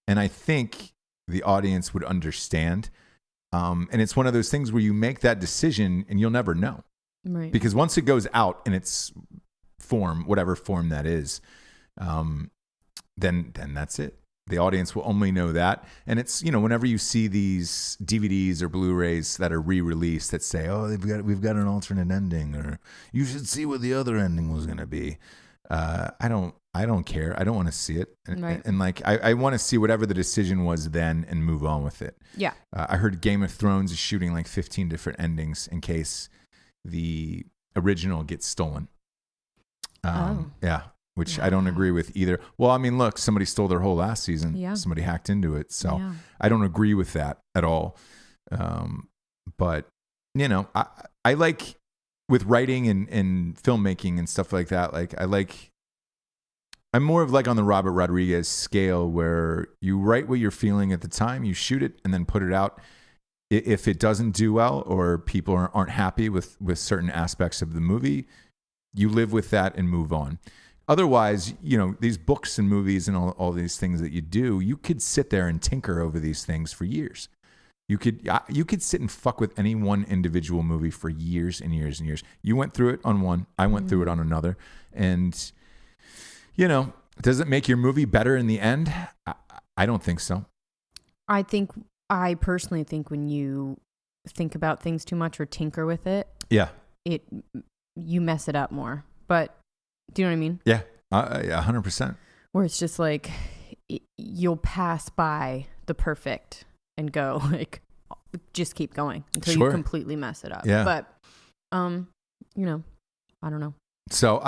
and I think the audience would understand. And it's one of those things where you make that decision and you'll never know, right? Because once it goes out in its form, whatever form that is, then that's it. The audience will only know that. And it's, whenever you see these DVDs or Blu-rays that are re-released that say, "Oh, we've got an alternate ending," or "You should see what the other ending was going to be." I don't care. I don't want to see it. Right. And I want to see whatever the decision was then and move on with it. Yeah. I heard Game of Thrones is shooting like 15 different endings in case the original gets stolen. Yeah. Which I don't agree with either. Well, I mean, look, somebody stole their whole last season. Yeah. Somebody hacked into it. So Yeah. I don't agree with that at all. But, I like with writing and filmmaking and stuff like that. I'm more of like on the Robert Rodriguez scale where you write what you're feeling at the time, you shoot it, and then put it out. If it doesn't do well or people aren't happy with certain aspects of the movie, you live with that and move on. Otherwise, these books and movies and all these things that you do, you could sit there and tinker over these things for years. You could sit and fuck with any one individual movie for years and years and years. You went through it on one. I went through it on another. And, does it make your movie better in the end? I don't think so. I personally think when you think about things too much or tinker with it, you mess it up more. But do you know what I mean? Yeah, 100%. Where it's just like you'll pass by the perfect and go like, just keep going until you completely mess it up. Yeah. But, I don't know. So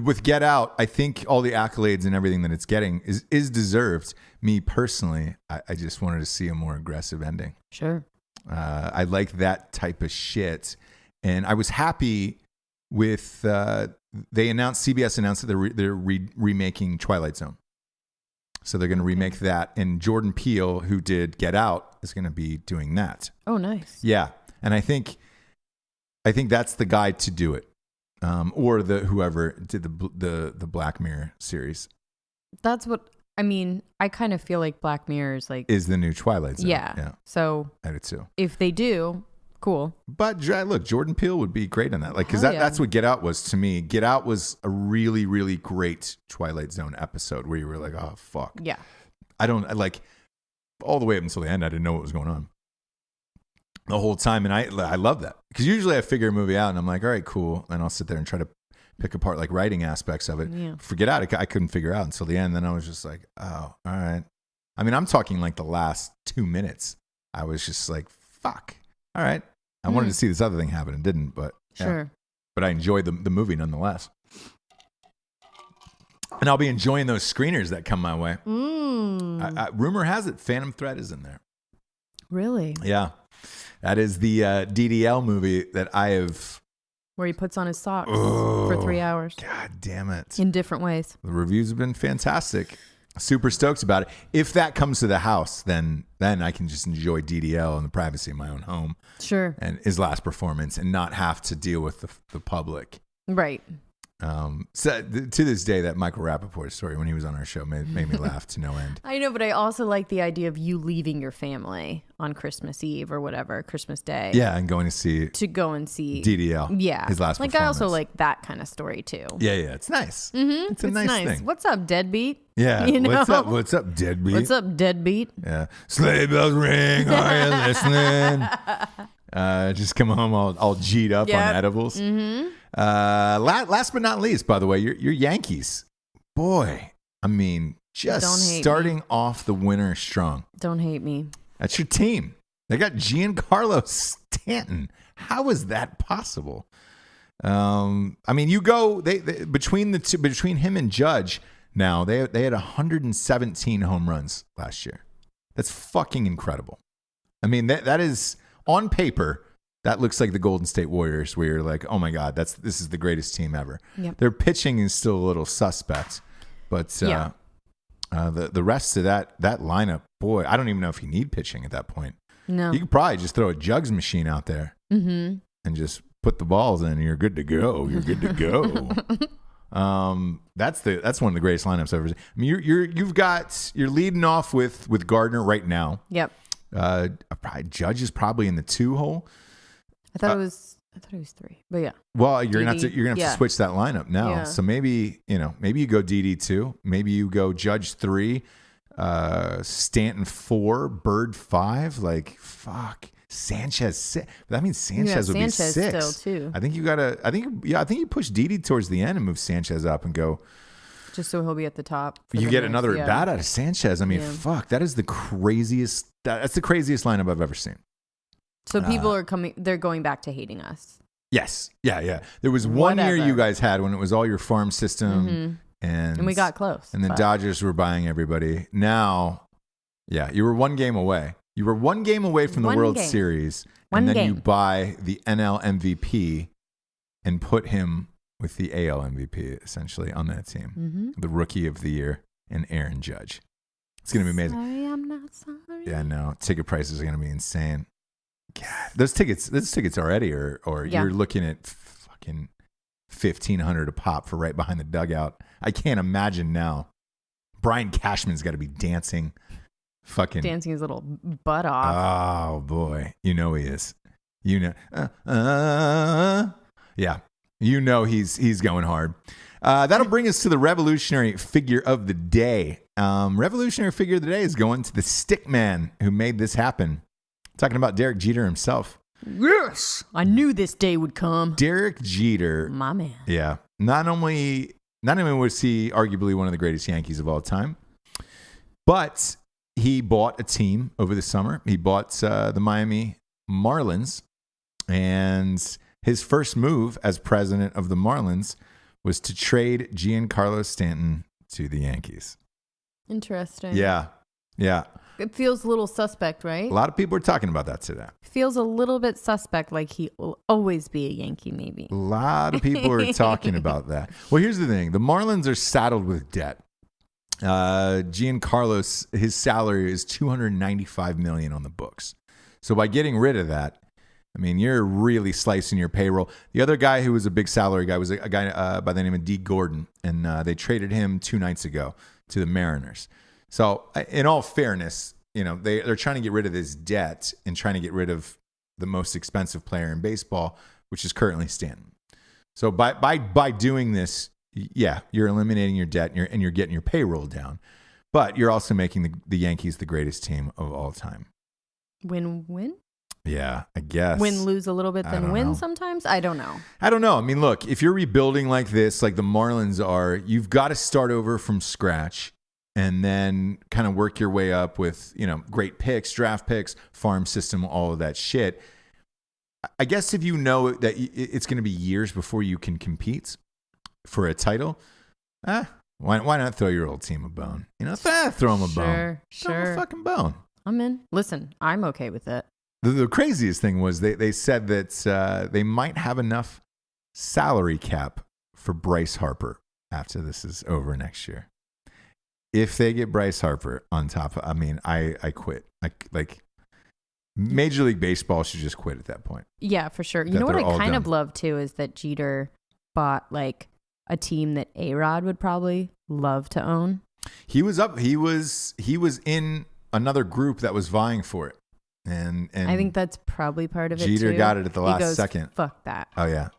with Get Out, I think all the accolades and everything that it's getting is deserved. Me personally, I just wanted to see a more aggressive ending. Sure. I like that type of shit, and I was happy with. CBS announced that they're remaking Twilight Zone, so they're going to remake that, and Jordan Peele, who did Get Out, is going to be doing that. Oh, nice. Yeah, and I think that's the guy to do it. Or whoever did the Black Mirror series. That's what I mean. I kind of feel like Black Mirror is the new Twilight Zone. Yeah. So I do too. If they do, cool. But look, Jordan Peele would be great on that. Like, because that's what Get Out was to me. Get Out was a really, really great Twilight Zone episode where you were like, oh fuck. Yeah. I all the way up until the end, I didn't know what was going on the whole time, and I love that, because usually I figure a movie out and I'm like, all right, cool, and I'll sit there and try to pick apart like writing aspects of it. Yeah. Forget out, I couldn't figure out until the end. Then I was just like, oh, all right. I mean, I'm talking like the last 2 minutes. I was just like, fuck, all right. I wanted to see this other thing happen and didn't, but sure. But I enjoyed the movie nonetheless, and I'll be enjoying those screeners that come my way. Rumor has it Phantom Thread is in there. Really? Yeah. That is the DDL movie that I have. Where he puts on his socks for 3 hours. God damn it. In different ways. The reviews have been fantastic. Super stoked about it. If that comes to the house, then I can just enjoy DDL in the privacy of my own home. Sure. And his last performance and not have to deal with the public. Right. So to this day, that Michael Rappaport story when he was on our show made me laugh to no end. I know, but I also like the idea of you leaving your family on Christmas Eve or whatever, Christmas Day. Yeah, and going to go and see DDL. Yeah, his last performance. I also like that kind of story too. Yeah, it's nice. Mm-hmm. It's a nice thing. What's up, deadbeat? Yeah, what's up, deadbeat? What's up, deadbeat? Yeah, sleigh bells ring. Are you listening? Just come home all G'd up on edibles. Mm-hmm. Last but not least, by the way, your Yankees. Boy, I mean, just starting off the winter strong. Don't hate me. That's your team. They got Giancarlo Stanton. How is that possible? I mean, you go between him and Judge. Now they had 117 home runs last year. That's fucking incredible. I mean, that is on paper. That looks like the Golden State Warriors, where you're like, oh my God, this is the greatest team ever. Yep. Their pitching is still a little suspect, but the rest of that lineup, boy, I don't even know if you need pitching at that point. No, you could probably just throw a jugs machine out there and just put the balls in, and you're good to go. You're good to go. That's one of the greatest lineups I've ever seen. I mean, you're leading off with Gardner right now. Yep. Judge is probably in the 2 hole. I thought it was 3, but yeah. Well, you're gonna have to switch that lineup now. Yeah. So maybe you go DD 2, maybe you go Judge 3, Stanton 4, Bird 5. Like fuck, Sanchez 6. That means Sanchez would be 6 still too. I think you push DD towards the end and move Sanchez up and go. Just so he'll be at the top. You get another at bat out of Sanchez. I mean, fuck, that is the craziest. That's the craziest lineup I've ever seen. So people they're going back to hating us. Yes. Yeah. There was one year you guys had when it was all your farm system and we got close. And the Dodgers were buying everybody. Now, you were 1 game away. You were 1 game away from the World Series. And then you buy the NL MVP and put him with the AL MVP essentially on that team. Mm-hmm. The Rookie of the Year and Aaron Judge. It's going to be amazing. Sorry, I'm not sorry. Yeah, no. Ticket prices are going to be insane. God, those tickets already are you're looking at fucking $1,500 a pop for right behind the dugout. I can't imagine now. Brian Cashman's got to be dancing his little butt off. Oh boy, he is. He's going hard. That'll bring us to the revolutionary figure of the day. Revolutionary figure of the day is going to the stick man who made this happen. Talking about Derek Jeter himself. Yes, I knew this day would come. Derek Jeter, My man. yeah. Not only was he arguably one of the greatest Yankees of all time, but he bought a team over the summer. He bought the Miami Marlins, and his first move as president of the Marlins was to trade Giancarlo Stanton to the Yankees. Interesting. Yeah. It feels a little suspect, right? A lot of people are talking about that today. Feels a little bit suspect, like he will always be a Yankee, maybe. A lot of people are talking about that. Well, here's the thing. The Marlins are saddled with debt. Giancarlo's, his salary is $295 million on the books. So by getting rid of that, I mean, you're really slicing your payroll. The other guy who was a big salary guy was a guy by the name of D. Gordon, and they traded him 2 nights ago to the Mariners. So in all fairness, you know, they're trying to get rid of this debt and trying to get rid of the most expensive player in baseball, which is currently Stanton. So by doing this, yeah, you're eliminating your debt and you're getting your payroll down, but you're also making the Yankees the greatest team of all time. Win-win? Yeah, I guess. Win, lose a little bit, then win sometimes? I don't know. I mean, look, if you're rebuilding like this, like the Marlins are, you've got to start over from scratch and then kind of work your way up with, you know, great picks, draft picks, farm system, all of that shit. I guess if you know that it's going to be years before you can compete for a title, why not throw your old team a bone? You know, throw them a bone. Throw them a fucking bone. I'm in. Listen, I'm okay with it. The craziest thing was they said that they might have enough salary cap for Bryce Harper after this is over next year. If they get Bryce Harper on top, I mean, I quit. Like Major League Baseball should just quit at that point. Yeah, for sure. You know what I kind of love too is that Jeter bought like a team that A-Rod would probably love to own. He was in another group that was vying for it. And I think that's probably part of it too. Jeter got it at the last second. Fuck that. Oh yeah.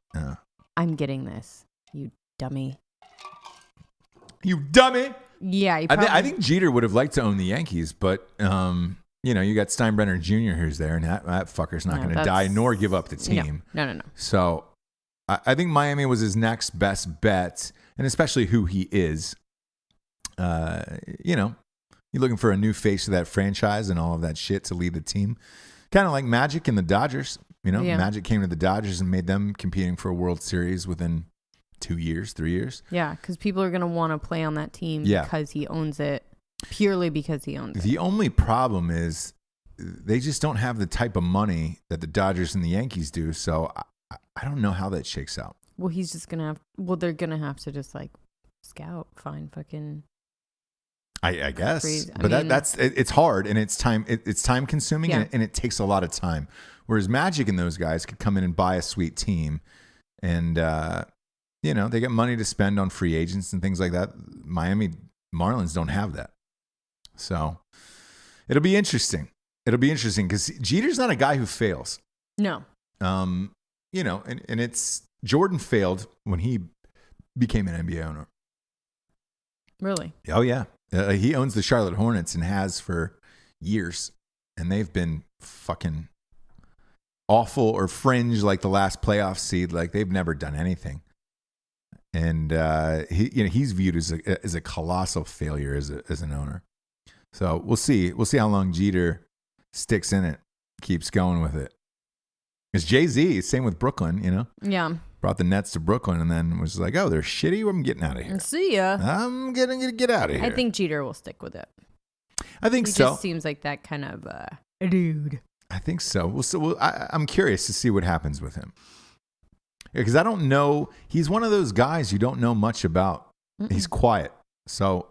I'm getting this. You dummy. You dummy. Yeah. I think Jeter would have liked to own the Yankees, but you know, you got Steinbrenner Jr. who's there, and that fucker's not going to die nor give up the team. No. So I think Miami was his next best bet, and especially who he is. You know, you're looking for a new face of that franchise and all of that shit to lead the team. Kind of like Magic and the Dodgers. You know, Magic came to the Dodgers and made them competing for a World Series within 2 years, 3 years. Yeah, because people are going to want to play on that team because he owns it, purely because he owns it. The only problem is they just don't have the type of money that the Dodgers and the Yankees do. So I don't know how that shakes out. Well, he's just going to have, they're going to have to just like scout, find fucking... I guess, it's hard and it's time consuming and it takes a lot of time. Whereas Magic and those guys could come in and buy a sweet team, and you know, they get money to spend on free agents and things like that. Miami Marlins don't have that, so it'll be interesting. It'll be interesting because Jeter's not a guy who fails. No. You know, and it's Jordan failed when he became an NBA owner. Really? Oh yeah. He owns the Charlotte Hornets and has for years, and they've been fucking awful or fringe like the last playoff seed. Like they've never done anything, and he's viewed as a colossal failure as an owner. So we'll see how long Jeter sticks in it, keeps going with it. It's Jay-Z, same with Brooklyn, you know. Yeah. Brought the Nets to Brooklyn and then was like, oh, they're shitty. I'm getting out of here. See ya. I'm going to get out of here. I think Jeter will stick with it. I think he so. He just seems like that kind of dude. I think so. I'm curious to see what happens with him. Because I don't know. He's one of those guys you don't know much about. He's quiet. So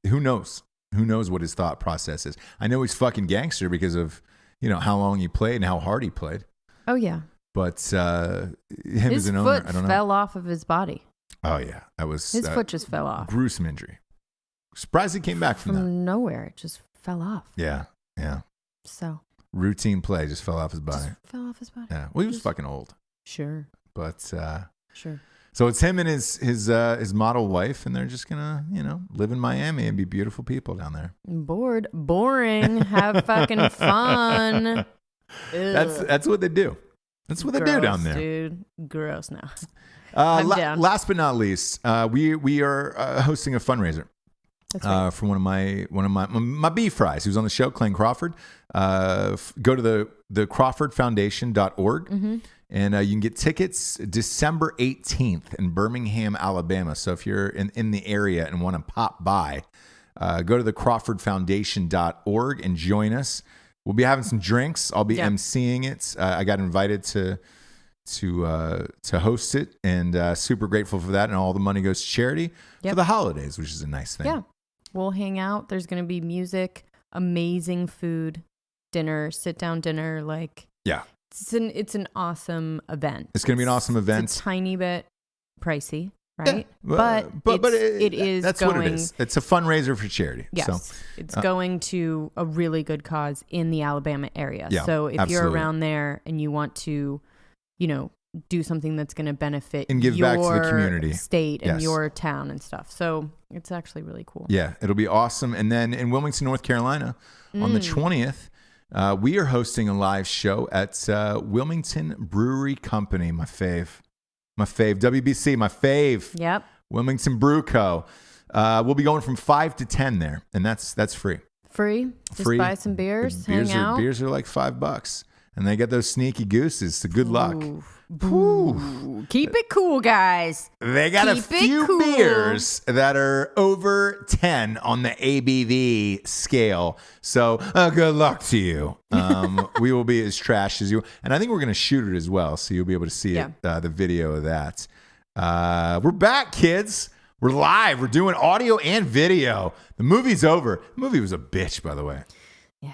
who knows? Who knows what his thought process is? I know he's fucking gangster because of, you know, how long he played and how hard he played. Oh, yeah. But him as an owner, I don't know. His foot fell off of his body. Oh, yeah. His foot just fell off. Gruesome injury. Surprised he came back from that. Nowhere. It just fell off. Yeah. So. Routine play just fell off his body. Just fell off his body. Yeah. Well, he was fucking old. Sure. But. Sure. So it's him and his model wife, and they're just gonna, live in Miami and be beautiful people down there. Boring. Have fucking fun. That's what they do. That's what they do down there, dude. Gross. Now. I'm down. Last but not least, we are hosting a fundraiser. That's right. For one of my beef fries who's on the show, Clayton Crawford. Go to the crawfordfoundation.org. Mm-hmm. And you can get tickets December 18th in Birmingham, Alabama. So if you're in the area and want to pop by, go to the crawfordfoundation.org and join us. We'll be having some drinks. I'll be emceeing it. I got invited to host it, and super grateful for that. And all the money goes to charity for the holidays, which is a nice thing. Yeah, we'll hang out. There's going to be music, amazing food, dinner, sit down dinner. It's an awesome event. It's going to be an awesome event. It's a tiny bit pricey, right? Yeah, but it is. That's going, what it is. It's a fundraiser for charity. Yes, so, it's going to a really good cause in the Alabama area. Yeah, so if absolutely. you're around there and you want to, do something that's going to benefit and give back to the community, state, and your town and stuff. So it's actually really cool. Yeah, it'll be awesome. And then in Wilmington, North Carolina, on the 20th. We are hosting a live show at Wilmington Brewery Company, my fave, WBC, my fave. Yep. Wilmington Brew Co. We'll be going from 5 to 10 there, and that's free. Free? Just buy some beers, hang out. Beers are like $5, and they get those sneaky gooses. So good luck. Ooh. Keep it cool, guys. They got a few beers that are over 10 on the ABV scale. So good luck to you. We will be as trash as you. And I think we're going to shoot it as well. So you'll be able to see it, the video of that. We're back, kids. We're live. We're doing audio and video. The movie's over. The movie was a bitch, by the way. Yeah.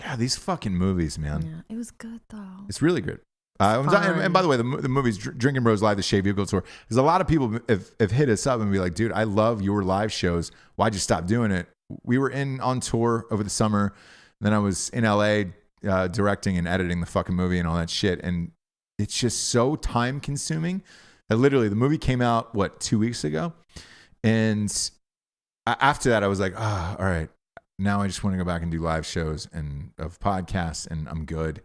God, these fucking movies, man. Yeah, it was good, though. It's really good. And by the way, the movie's Drinking Bros Live, the Shea Bugle Tour. There's a lot of people have hit us up and be like, dude, I love your live shows. Why'd you stop doing it? We were on tour over the summer. Then I was in LA directing and editing the fucking movie and all that shit. And it's just so time consuming that literally the movie came out, 2 weeks ago? And after that, I was like, all right, now I just want to go back and do live shows and of podcasts, and I'm good.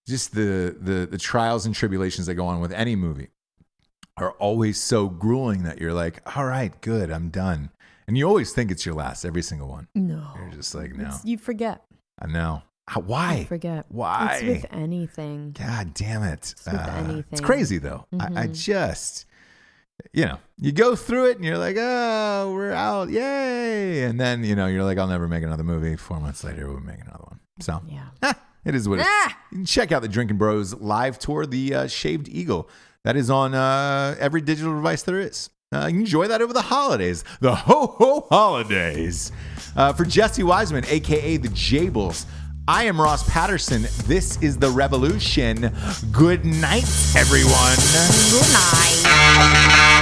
Just the trials and tribulations that go on with any movie are always so grueling that you're like, all right, good, I'm done. And you always think it's your last, every single one. No. You're just like, no. You forget. I know. Why? I forget. Why? It's with anything. God damn it. It's with anything. It's crazy, though. Mm-hmm. I just, you go through it and you're like, oh, we're out. Yay. And then, you're like, I'll never make another movie. 4 months later, we'll make another one. So, it is what it is. You can check out the Drinking Bros live tour, the Shaved Eagle. That is on every digital device there is. You can enjoy that over the holidays. The ho-ho holidays. For Jesse Wiseman, a.k.a. the Jables, I am Ross Patterson. This is The Revolution. Good night, everyone. Good night.